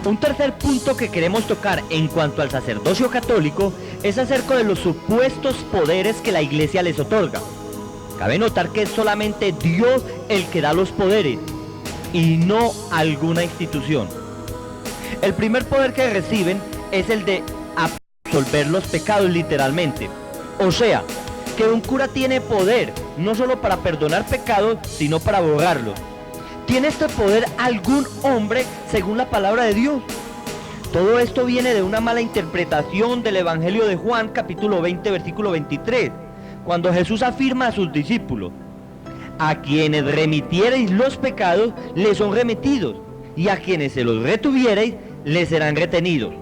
S4: Un tercer punto que queremos tocar en cuanto al sacerdocio católico es acerca de los supuestos poderes que la Iglesia les otorga. Cabe notar que es solamente Dios el que da los poderes y no alguna institución. El primer poder que reciben es el de absolver los pecados literalmente. O sea, que un cura tiene poder no solo para perdonar pecados, sino para borrarlos. ¿Tiene este poder algún hombre según la palabra de Dios? Todo esto viene de una mala interpretación del Evangelio de Juan, capítulo 20, versículo 23, cuando Jesús afirma a sus discípulos: a quienes remitiereis los pecados, les son remitidos, y a quienes se los retuviereis, les serán retenidos.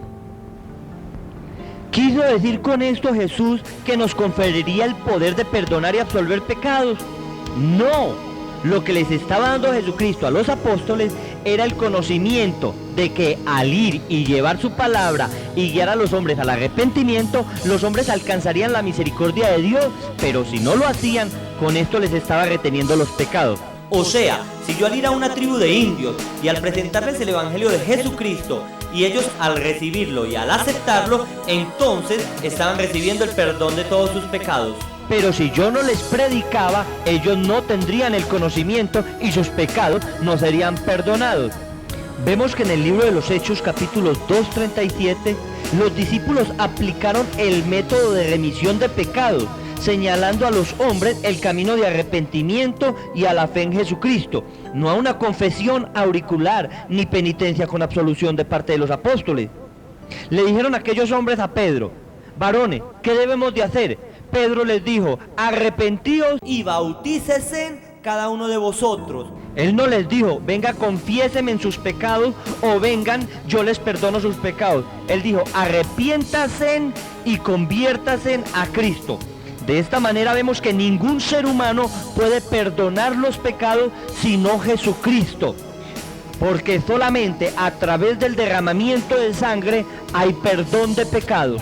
S4: ¿Quiso decir con esto Jesús que nos conferiría el poder de perdonar y absolver pecados? No. Lo que les estaba dando Jesucristo a los apóstoles era el conocimiento de que al ir y llevar su palabra y guiar a los hombres al arrepentimiento, los hombres alcanzarían la misericordia de Dios, pero si no lo hacían, con esto les estaba reteniendo los pecados.
S5: O sea, si yo al ir a una tribu de indios y al presentarles el Evangelio de Jesucristo, y ellos al recibirlo y al aceptarlo, entonces estaban recibiendo el perdón de todos sus pecados.
S4: Pero si yo no les predicaba, ellos no tendrían el conocimiento y sus pecados no serían perdonados. Vemos que en el libro de los Hechos, capítulos 2:37, los discípulos aplicaron el método de remisión de pecados, señalando a los hombres el camino de arrepentimiento y a la fe en Jesucristo, no a una confesión auricular ni penitencia con absolución de parte de los apóstoles. Le dijeron aquellos hombres a Pedro: varones, ¿qué debemos de hacer? Pedro les dijo: arrepentíos
S5: Y bautícese cada uno de vosotros.
S4: Él no les dijo: venga, confiéseme en sus pecados, o vengan, yo les perdono sus pecados. Él dijo: arrepiéntase y conviértase a Cristo. De esta manera vemos que ningún ser humano puede perdonar los pecados sino Jesucristo, porque solamente a través del derramamiento de sangre hay perdón de pecados.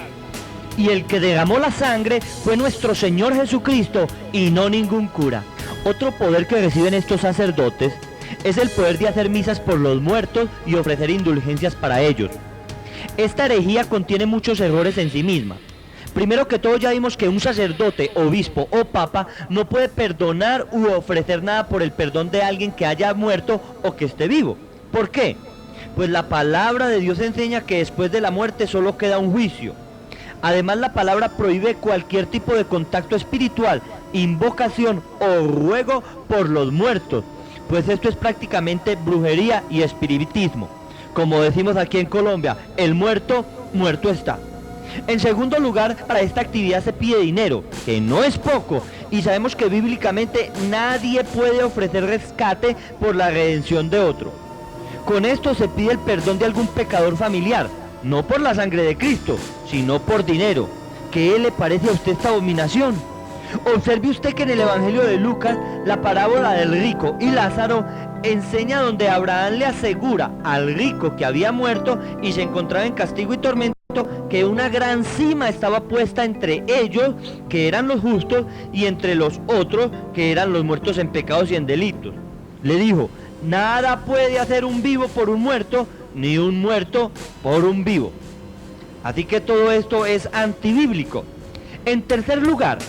S4: Y el que derramó la sangre fue nuestro Señor Jesucristo y no ningún cura. Otro poder que reciben estos sacerdotes es el poder de hacer misas por los muertos y ofrecer indulgencias para ellos. Esta herejía contiene muchos errores en sí misma. Primero que todo, ya vimos que un sacerdote, obispo o papa no puede perdonar u ofrecer nada por el perdón de alguien que haya muerto o que esté vivo. ¿Por qué? Pues la palabra de Dios enseña que después de la muerte solo queda un juicio. Además, la palabra prohíbe cualquier tipo de contacto espiritual, invocación o ruego por los muertos, pues esto es prácticamente brujería y espiritismo. Como decimos aquí en Colombia, el muerto, muerto está. En segundo lugar, para esta actividad se pide dinero, que no es poco, y sabemos que bíblicamente nadie puede ofrecer rescate por la redención de otro. Con esto se pide el perdón de algún pecador familiar, no por la sangre de Cristo, sino por dinero. ¿Qué le parece a usted esta abominación? Observe usted que en el Evangelio de Lucas, la parábola del rico y Lázaro enseña donde Abraham le asegura al rico que había muerto y se encontraba en castigo y tormento, que una gran cima estaba puesta entre ellos, que eran los justos, y entre los otros, que eran los muertos en pecados y en delitos. Le dijo: nada puede hacer un vivo por un muerto, ni un muerto por un vivo. Así que todo esto es antibíblico. En tercer lugar,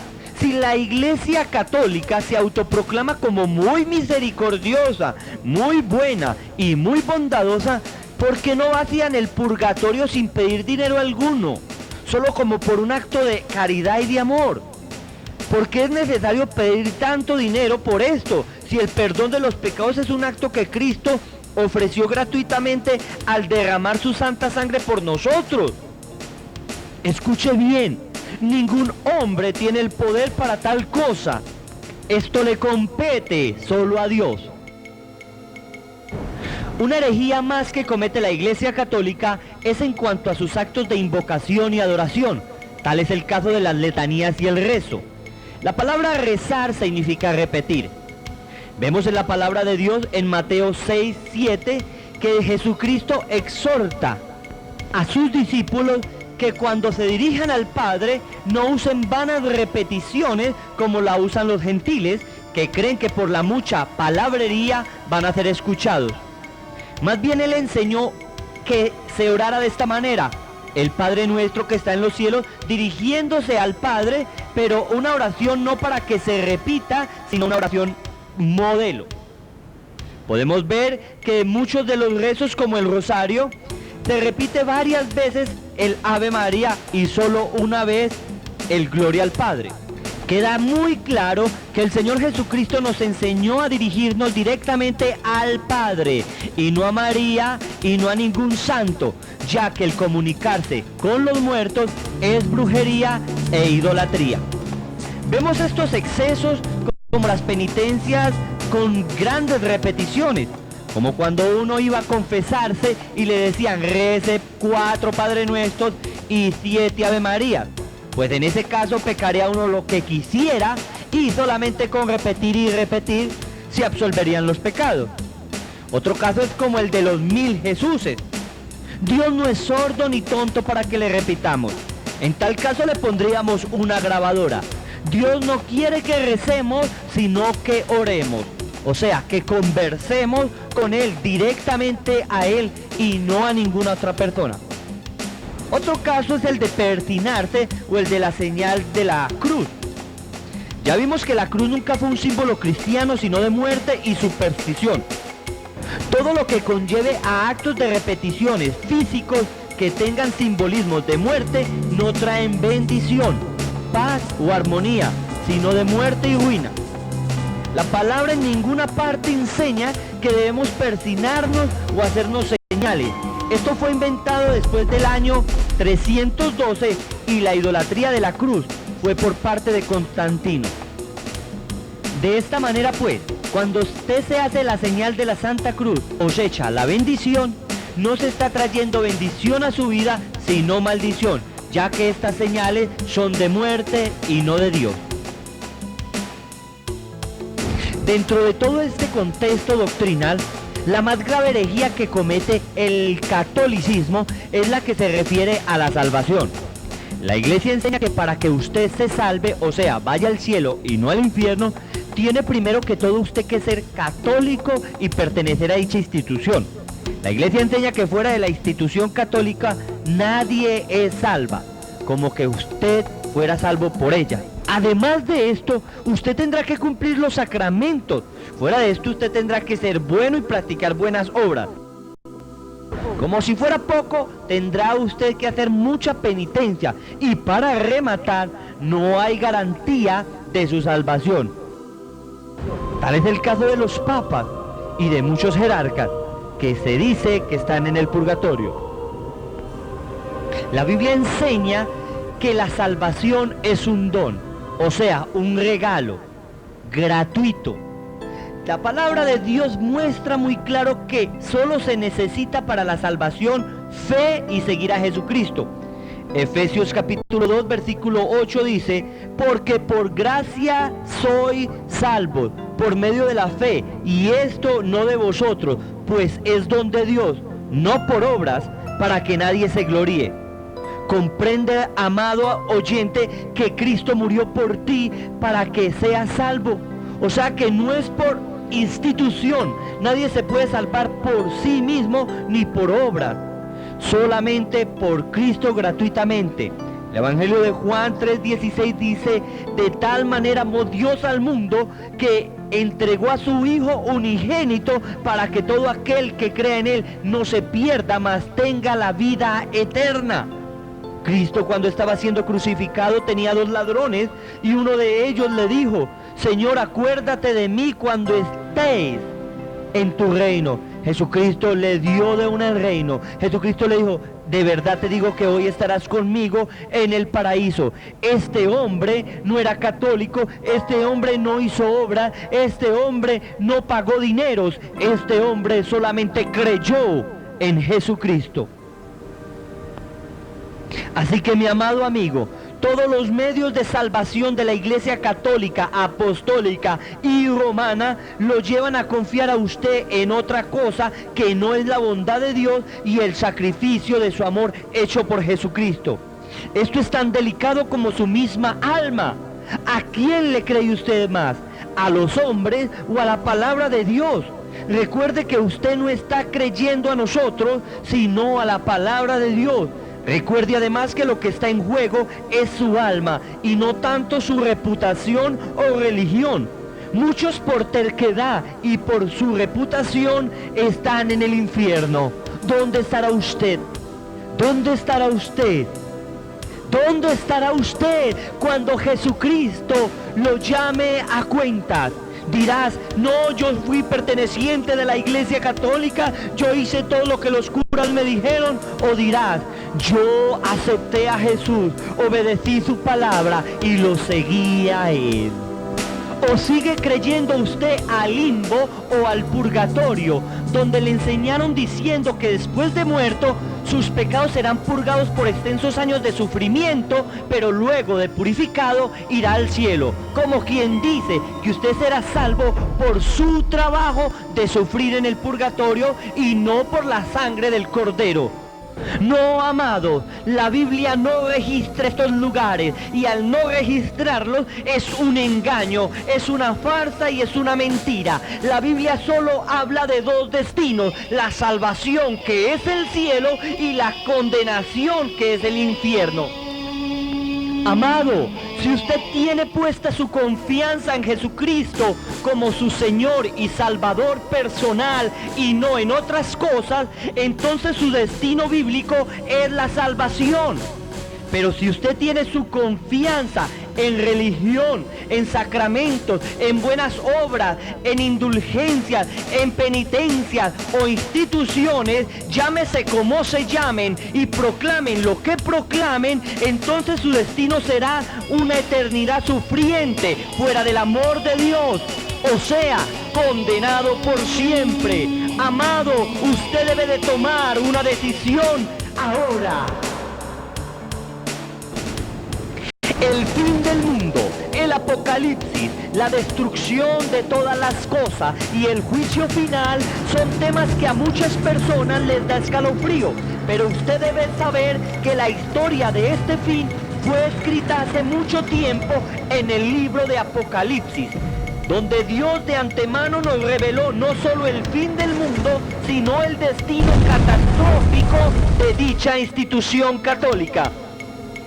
S4: si la Iglesia Católica se autoproclama como muy misericordiosa, muy buena y muy bondadosa, ¿por qué no vacían el purgatorio sin pedir dinero alguno? Solo como por un acto de caridad y de amor. ¿Por qué es necesario pedir tanto dinero por esto? Si el perdón de los pecados es un acto que Cristo ofreció gratuitamente al derramar su santa sangre por nosotros. Escuche bien, ningún hombre tiene el poder para tal cosa. Esto le compete solo a Dios. Una herejía más que comete la Iglesia Católica es en cuanto a sus actos de invocación y adoración. Tal es el caso de las letanías y el rezo. La palabra rezar significa repetir. Vemos en la palabra de Dios en Mateo 6, 7 que Jesucristo exhorta a sus discípulos que cuando se dirijan al Padre no usen vanas repeticiones como la usan los gentiles, que creen que por la mucha palabrería van a ser escuchados. Más bien Él enseñó que se orara de esta manera: el Padre nuestro que está en los cielos, dirigiéndose al Padre, pero una oración no para que se repita, sino una oración modelo. Podemos ver que muchos de los rezos, como el rosario, se repite varias veces el Ave María y solo una vez el Gloria al Padre. Queda muy claro que el Señor Jesucristo nos enseñó a dirigirnos directamente al Padre y no a María y no a ningún santo, ya que el comunicarse con los muertos es brujería e idolatría. Vemos estos excesos como las penitencias con grandes repeticiones, como cuando uno iba a confesarse y le decían rece 4 Padre Nuestros y 7 Ave María. Pues en ese caso pecaría uno lo que quisiera y solamente con repetir y repetir se absolverían los pecados. Otro caso es como el de los 1000 Jesuses. Dios no es sordo ni tonto para que le repitamos. En tal caso le pondríamos una grabadora. Dios no quiere que recemos, sino que oremos. O sea, que conversemos con Él, directamente a Él y no a ninguna otra persona. Otro caso es el de persinarse o el de la señal de la cruz. Ya vimos que la cruz nunca fue un símbolo cristiano, sino de muerte y superstición. Todo lo que conlleve a actos de repeticiones físicos que tengan simbolismos de muerte no traen bendición, paz o armonía, sino de muerte y ruina. La palabra en ninguna parte enseña que debemos persinarnos o hacernos señales. Esto fue inventado después del año 312 y la idolatría de la cruz fue por parte de Constantino. De esta manera pues, cuando usted se hace la señal de la Santa Cruz o se echa la bendición, no se está trayendo bendición a su vida, sino maldición, ya que estas señales son de muerte y no de Dios. Dentro de todo este contexto doctrinal, la más grave herejía que comete el catolicismo es la que se refiere a la salvación. La Iglesia enseña que para que usted se salve, o sea, vaya al cielo y no al infierno, tiene primero que todo usted que ser católico y pertenecer a dicha institución. La Iglesia enseña que fuera de la institución católica nadie es salva, como que usted fuera salvo por ella. Además de esto, usted tendrá que cumplir los sacramentos. Fuera de esto, usted tendrá que ser bueno y practicar buenas obras. Como si fuera poco, tendrá usted que hacer mucha penitencia. Y para rematar, no hay garantía de su salvación. Tal es el caso de los papas y de muchos jerarcas, que se dice que están en el purgatorio. La Biblia enseña que la salvación es un don. O sea, un regalo gratuito. La palabra de Dios muestra muy claro que solo se necesita para la salvación fe y seguir a Jesucristo. Efesios capítulo 2 versículo 8 dice: porque por gracia soy salvo por medio de la fe, y esto no de vosotros, pues es don de Dios, no por obras, para que nadie se gloríe. Comprende, amado oyente, que Cristo murió por ti para que seas salvo. O sea que no es por institución. Nadie se puede salvar por sí mismo ni por obras. Solamente por Cristo gratuitamente. El Evangelio de Juan 3:16 dice: de tal manera amó Dios al mundo que entregó a su Hijo unigénito para que todo aquel que crea en Él no se pierda, mas tenga la vida eterna. Cristo, cuando estaba siendo crucificado, tenía 2 ladrones y uno de ellos le dijo: Señor, acuérdate de mí cuando estés en tu reino. Jesucristo le dio de una el reino. Jesucristo le dijo, de verdad te digo que hoy estarás conmigo en el paraíso. Este hombre no era católico, este hombre no hizo obra, este hombre no pagó dineros, este hombre solamente creyó en Jesucristo. Así que mi amado amigo, todos los medios de salvación de la Iglesia Católica, Apostólica y Romana lo llevan a confiar a usted en otra cosa que no es la bondad de Dios y el sacrificio de su amor hecho por Jesucristo. Esto es tan delicado como su misma alma. ¿A quién le cree usted más? ¿A los hombres o a la palabra de Dios? Recuerde que usted no está creyendo a nosotros, sino a la palabra de Dios. Recuerde además que lo que está en juego es su alma y no tanto su reputación o religión. Muchos por terquedad y por su reputación están en el infierno. ¿Dónde estará usted? ¿Dónde estará usted? ¿Dónde estará usted cuando Jesucristo lo llame a cuentas? Dirás, no, yo fui perteneciente de la Iglesia Católica, yo hice todo lo que los curas me dijeron. O dirás, yo acepté a Jesús, obedecí su palabra y lo seguí a Él. ¿O sigue creyendo usted al limbo o al purgatorio, donde le enseñaron diciendo que después de muerto sus pecados serán purgados por extensos años de sufrimiento, pero luego de purificado irá al cielo? Como quien dice que usted será salvo por su trabajo de sufrir en el purgatorio y no por la sangre del Cordero. No, amado, la Biblia no registra estos lugares, y al no registrarlos es un engaño, es una farsa y es una mentira. La Biblia solo habla de dos destinos: la salvación, que es el cielo, y la condenación, que es el infierno. Amado, si usted tiene puesta su confianza en Jesucristo como su Señor y Salvador personal y no en otras cosas, entonces su destino bíblico es la salvación. Pero si usted tiene su confianza en religión, en sacramentos, en buenas obras, en indulgencias, en penitencias o instituciones, llámese como se llamen y proclamen lo que proclamen, entonces su destino será una eternidad sufriente, fuera del amor de Dios, o sea, condenado por siempre. Amado, usted debe de tomar una decisión ahora. El fin del mundo, el apocalipsis, la destrucción de todas las cosas y el juicio final son temas que a muchas personas les da escalofrío, pero usted debe saber que la historia de este fin fue escrita hace mucho tiempo en el libro de Apocalipsis, donde Dios de antemano nos reveló no solo el fin del mundo, sino el destino catastrófico de dicha institución católica.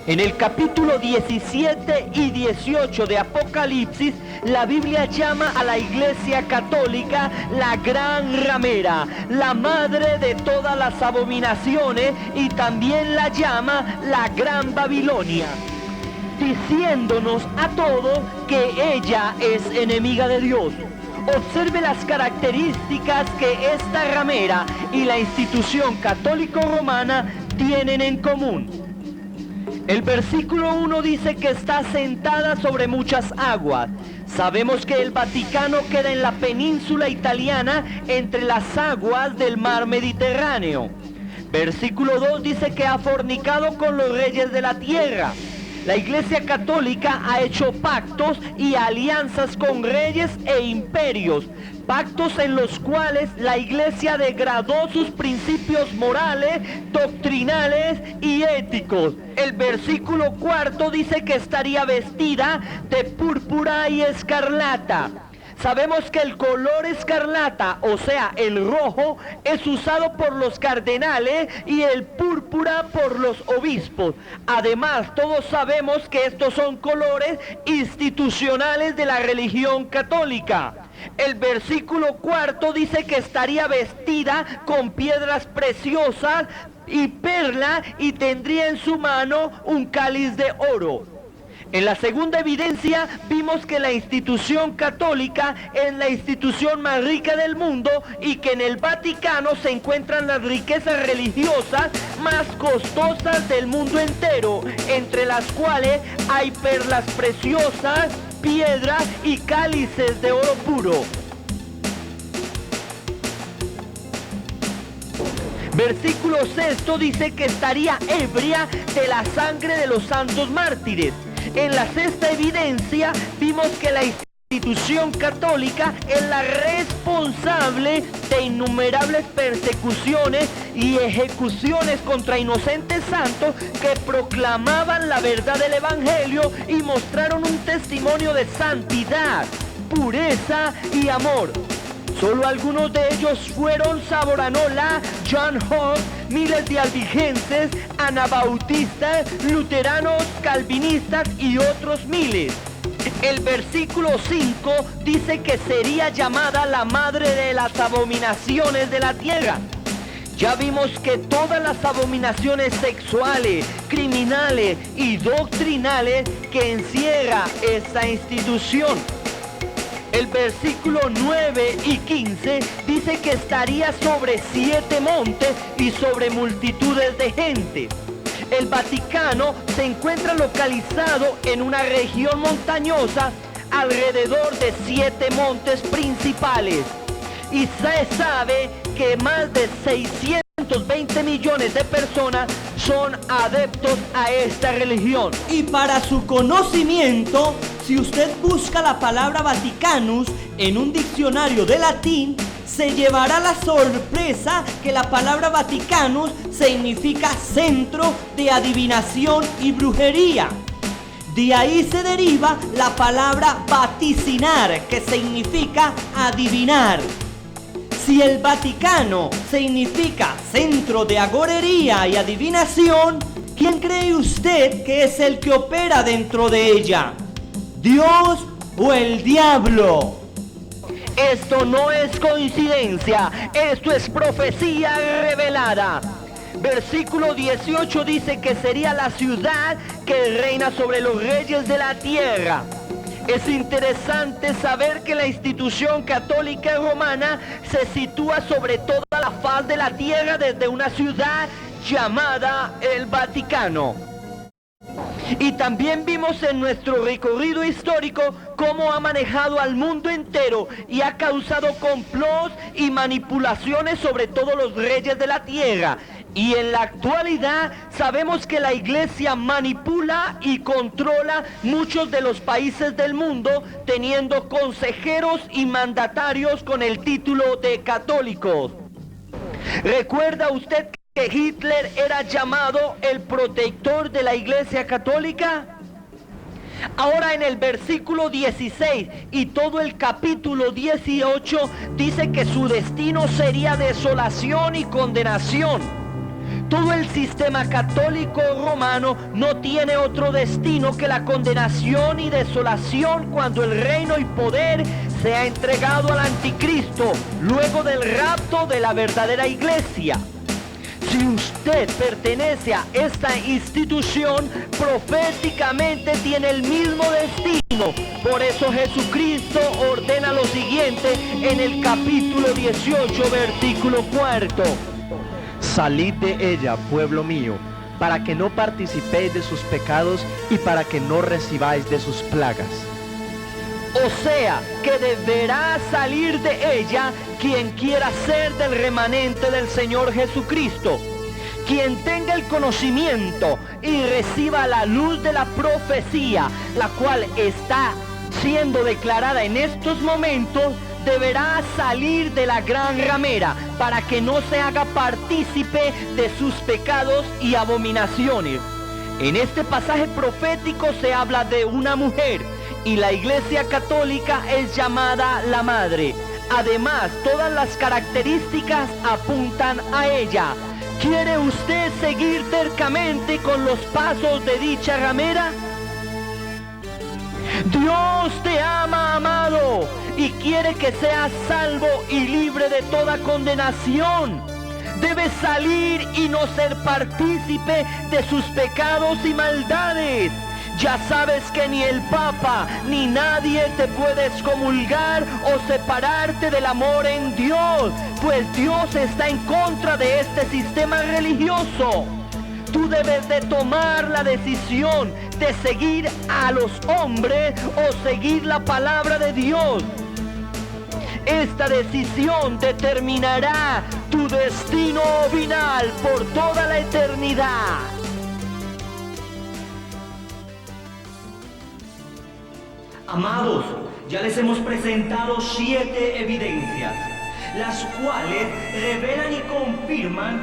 S4: En el capítulo 17 y 18 de Apocalipsis, la Biblia llama a la Iglesia Católica la gran ramera, la madre de todas las abominaciones, y también la llama la gran Babilonia, diciéndonos a todos que ella es enemiga de Dios. Observe las características que esta ramera y la institución católico-romana tienen en común. El versículo 1 dice que está sentada sobre muchas aguas. Sabemos que el Vaticano queda en la península italiana entre las aguas del mar Mediterráneo. Versículo 2 dice que ha fornicado con los reyes de la tierra. La Iglesia Católica ha hecho pactos y alianzas con reyes e imperios, pactos en los cuales la Iglesia degradó sus principios morales, doctrinales y éticos. El versículo 4 dice que estaría vestida de púrpura y escarlata. Sabemos que el color escarlata, o sea, el rojo, es usado por los cardenales y el púrpura por los obispos. Además, todos sabemos que estos son colores institucionales de la religión católica. El versículo 4 dice que estaría vestida con piedras preciosas y perla, y tendría en su mano un cáliz de oro. En la segunda evidencia vimos que la institución católica es la institución más rica del mundo y que en el Vaticano se encuentran las riquezas religiosas más costosas del mundo entero, entre las cuales hay perlas preciosas, piedras y cálices de oro puro. Versículo 6 dice que estaría ebria de la sangre de los santos mártires. En la sexta evidencia vimos que la institución católica es la responsable de innumerables persecuciones y ejecuciones contra inocentes santos que proclamaban la verdad del Evangelio y mostraron un testimonio de santidad, pureza y amor. Solo algunos de ellos fueron Savonarola, John Hus, miles de albigenses, anabautistas, luteranos, calvinistas y otros miles. El versículo 5 dice que sería llamada la madre de las abominaciones de la tierra. Ya vimos que todas las abominaciones sexuales, criminales y doctrinales que encierra esta institución. El versículo 9 y 15 dice que estaría sobre 7 montes y sobre multitudes de gente. El Vaticano se encuentra localizado en una región montañosa alrededor de 7 montes principales. Y se sabe que más de 620 millones de personas son adeptos a esta religión.
S5: Y para su conocimiento, si usted busca la palabra Vaticanus en un diccionario de latín, se llevará la sorpresa que la palabra Vaticanus significa centro de adivinación y brujería. De ahí se deriva la palabra vaticinar, que significa adivinar. Si el Vaticano significa centro de agorería y adivinación, ¿quién cree usted que es el que opera dentro de ella? ¿Dios o el diablo?
S4: Esto no es coincidencia, esto es profecía revelada. Versículo 18 dice que sería la ciudad que reina sobre los reyes de la tierra. Es interesante saber que la institución católica romana se sitúa sobre toda la faz de la tierra desde una ciudad llamada el Vaticano. Y también vimos en nuestro recorrido histórico cómo ha manejado al mundo entero y ha causado complots y manipulaciones sobre todos los reyes de la tierra. Y en la actualidad sabemos que la iglesia manipula y controla muchos de los países del mundo, teniendo consejeros y mandatarios con el título de católicos. ¿Recuerda usted que Hitler era llamado el protector de la iglesia católica? Ahora en el versículo 16 y todo el capítulo 18 dice que su destino sería desolación y condenación. Todo el sistema católico romano no tiene otro destino que la condenación y desolación cuando el reino y poder sea entregado al anticristo, luego del rapto de la verdadera iglesia. Si usted pertenece a esta institución, proféticamente tiene el mismo destino. Por eso Jesucristo ordena lo siguiente en el capítulo 18, versículo 4.
S3: Salid de ella, pueblo mío, para que no participéis de sus pecados y para que no recibáis de sus plagas.
S4: O sea, que deberá salir de ella quien quiera ser del remanente del Señor Jesucristo. Quien tenga el conocimiento y reciba la luz de la profecía, la cual está siendo declarada en estos momentos, deberá salir de la gran ramera para que no se haga partícipe de sus pecados y abominaciones. En este pasaje profético se habla de una mujer y la Iglesia Católica es llamada la Madre. Además, todas las características apuntan a ella. ¿Quiere usted seguir tercamente con los pasos de dicha ramera? Dios te ama, amado, y quiere que seas salvo y libre de toda condenación. Debes salir y no ser partícipe de sus pecados y maldades. Ya sabes que ni el Papa ni nadie te puede excomulgar o separarte del amor en Dios, pues Dios está en contra de este sistema religioso. Tú debes de tomar la decisión de seguir a los hombres o seguir la palabra de Dios. Esta decisión determinará tu destino final por toda la eternidad.
S2: Amados, ya les hemos presentado 7 evidencias, las cuales revelan y confirman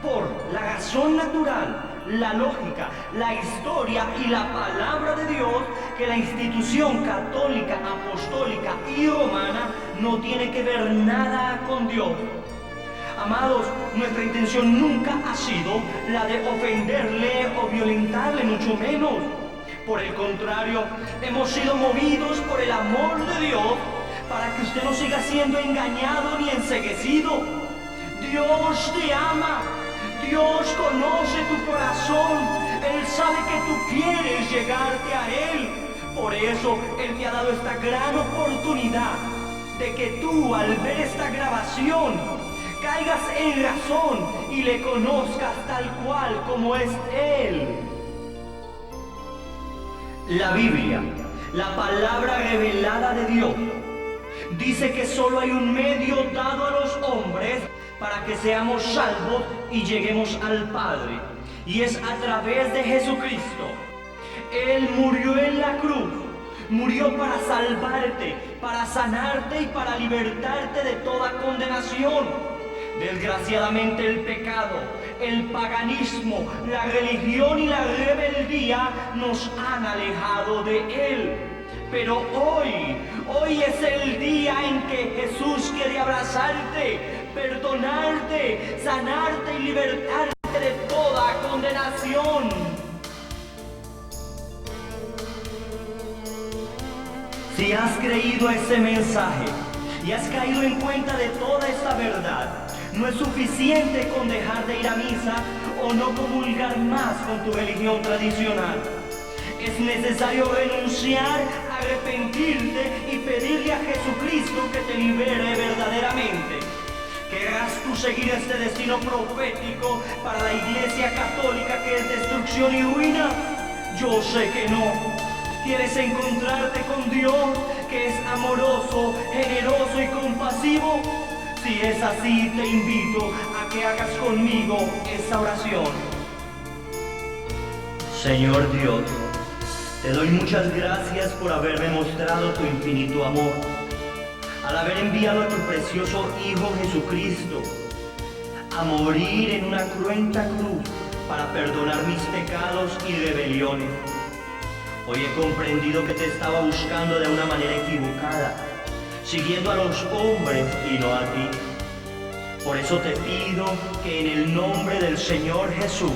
S2: por la razón natural, la lógica, la historia y la palabra de Dios que la institución católica, apostólica y romana no tiene que ver nada con Dios. Amados, nuestra intención nunca ha sido la de ofenderle o violentarle, mucho menos. Por el contrario, hemos sido movidos por el amor de Dios para que usted no siga siendo engañado ni enceguecido. Dios te ama. Dios conoce tu corazón. Él sabe que tú quieres llegarte a Él. Por eso Él te ha dado esta gran oportunidad de que tú, al ver esta grabación, caigas en razón y le conozcas tal cual como es Él. La Biblia, la palabra revelada de Dios, dice que solo hay un medio dado a los hombres para que seamos salvos y lleguemos al Padre, y es a través de Jesucristo. Él murió en la cruz, murió para salvarte, para sanarte y para libertarte de toda condenación. Desgraciadamente el pecado, el paganismo, la religión y la rebeldía nos han alejado de Él. Pero hoy es el día en que Jesús quiere abrazarte, perdonarte, sanarte y libertarte de toda condenación. Si has creído ese mensaje y has caído en cuenta de toda esta verdad, no es suficiente con dejar de ir a misa o no comulgar más con tu religión tradicional. Es necesario renunciar, arrepentirte y pedirle a Jesucristo que te libere verdaderamente. ¿Querrás tú seguir este destino profético para la Iglesia Católica que es destrucción y ruina? Yo sé que no. ¿Quieres encontrarte con Dios que es amoroso, generoso y compasivo? Si es así, te invito a que hagas conmigo esta oración. Señor Dios, te doy muchas gracias por haberme mostrado tu infinito amor, al haber enviado a tu precioso Hijo Jesucristo a morir en una cruenta cruz para perdonar mis pecados y rebeliones. Hoy he comprendido que te estaba buscando de una manera equivocada, siguiendo a los hombres y no a ti. Por eso te pido que en el nombre del Señor Jesús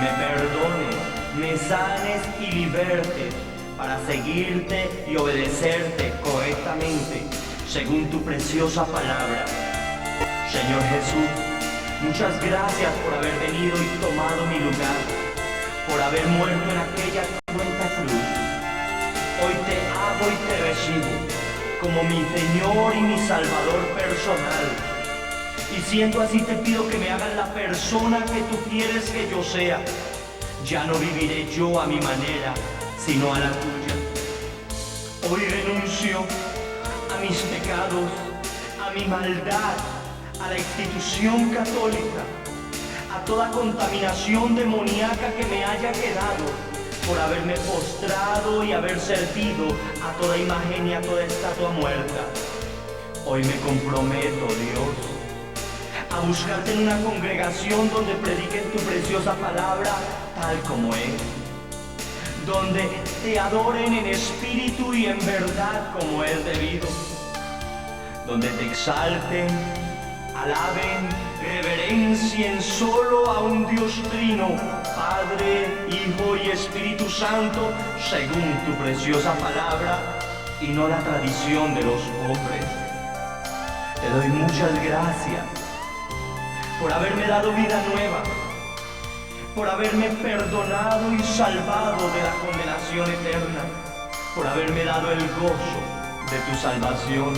S2: me perdones, me sanes y libertes para seguirte y obedecerte correctamente según tu preciosa palabra. Señor Jesús, muchas gracias por haber venido y tomado mi lugar, por haber muerto en aquella cruenta cruz. Hoy te amo y te recibo como mi Señor y mi Salvador personal. Y siendo así te pido que me hagas la persona que tú quieres que yo sea. Ya no viviré yo a mi manera, sino a la tuya. Hoy renuncio a mis pecados, a mi maldad, a la institución católica, a toda contaminación demoníaca que me haya quedado por haberme postrado y haber servido a toda imagen y a toda estatua muerta. Hoy me comprometo, Dios, a buscarte en una congregación donde prediquen tu preciosa palabra tal como es, donde te adoren en espíritu y en verdad como es debido, donde te exalten, alaben, reverencien solo a un Dios trino, Padre, Hijo y Espíritu Santo, según tu preciosa palabra y no la tradición de los hombres. Te doy muchas gracias por haberme dado vida nueva, por haberme perdonado y salvado de la condenación eterna, por haberme dado el gozo de tu salvación.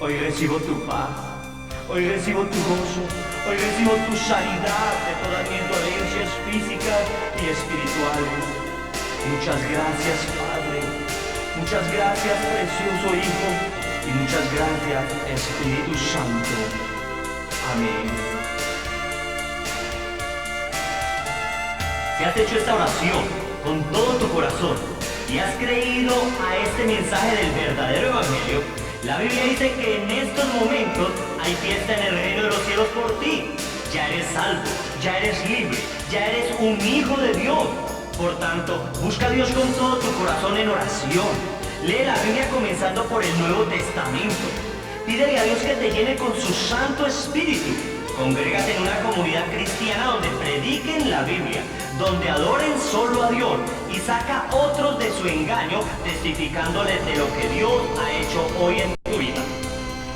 S2: Hoy recibo tu paz, hoy recibo tu gozo, hoy recibo tu sanidad de todas mis dolencias físicas y espirituales. Muchas gracias, Padre, muchas gracias, precioso Hijo, y muchas gracias, Espíritu Santo. Amén. Si has hecho esta oración con todo tu corazón y has creído a este mensaje del verdadero Evangelio, la Biblia dice que en estos momentos hay fiesta en el reino de los cielos por ti. Ya eres salvo, ya eres libre, ya eres un hijo de Dios. Por tanto, busca a Dios con todo tu corazón en oración. Lee la Biblia comenzando por el Nuevo Testamento. Pídele a Dios que te llene con su Santo Espíritu. Congrégate en una comunidad cristiana donde prediquen la Biblia, donde adoren solo a Dios y saca a otros de su engaño, testificándoles de lo que Dios ha hecho hoy en tu vida.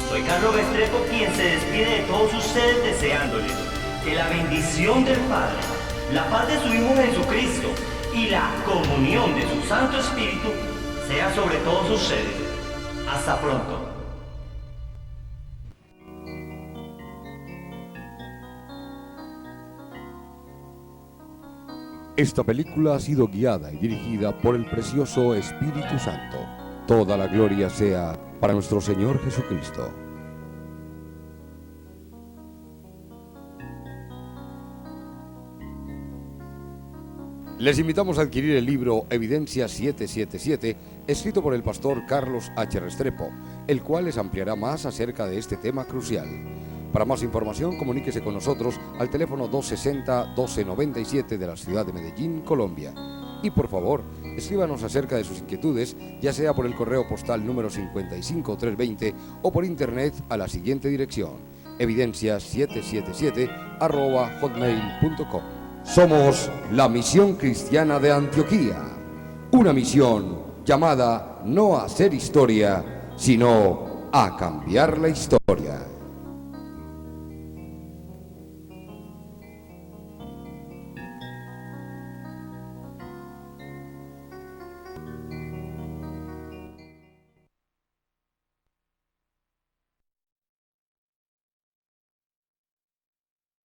S2: Soy Carlos Restrepo, quien se despide de todos ustedes deseándoles que la bendición del Padre, la paz de su Hijo Jesucristo y la comunión de su Santo Espíritu sea sobre todos ustedes. Hasta pronto.
S6: Esta película ha sido guiada y dirigida por el precioso Espíritu Santo. Toda la gloria sea para nuestro Señor Jesucristo. Les invitamos a adquirir el libro Evidencia 777, escrito por el pastor Carlos H. Restrepo, el cual les ampliará más acerca de este tema crucial. Para más información, comuníquese con nosotros al teléfono 260-1297 de la ciudad de Medellín, Colombia. Y por favor, escríbanos acerca de sus inquietudes, ya sea por el correo postal número 55320 o por internet a la siguiente dirección: evidencia777@hotmail.com. Somos la Misión Cristiana de Antioquía, una misión llamada no a hacer historia, sino a cambiar la historia.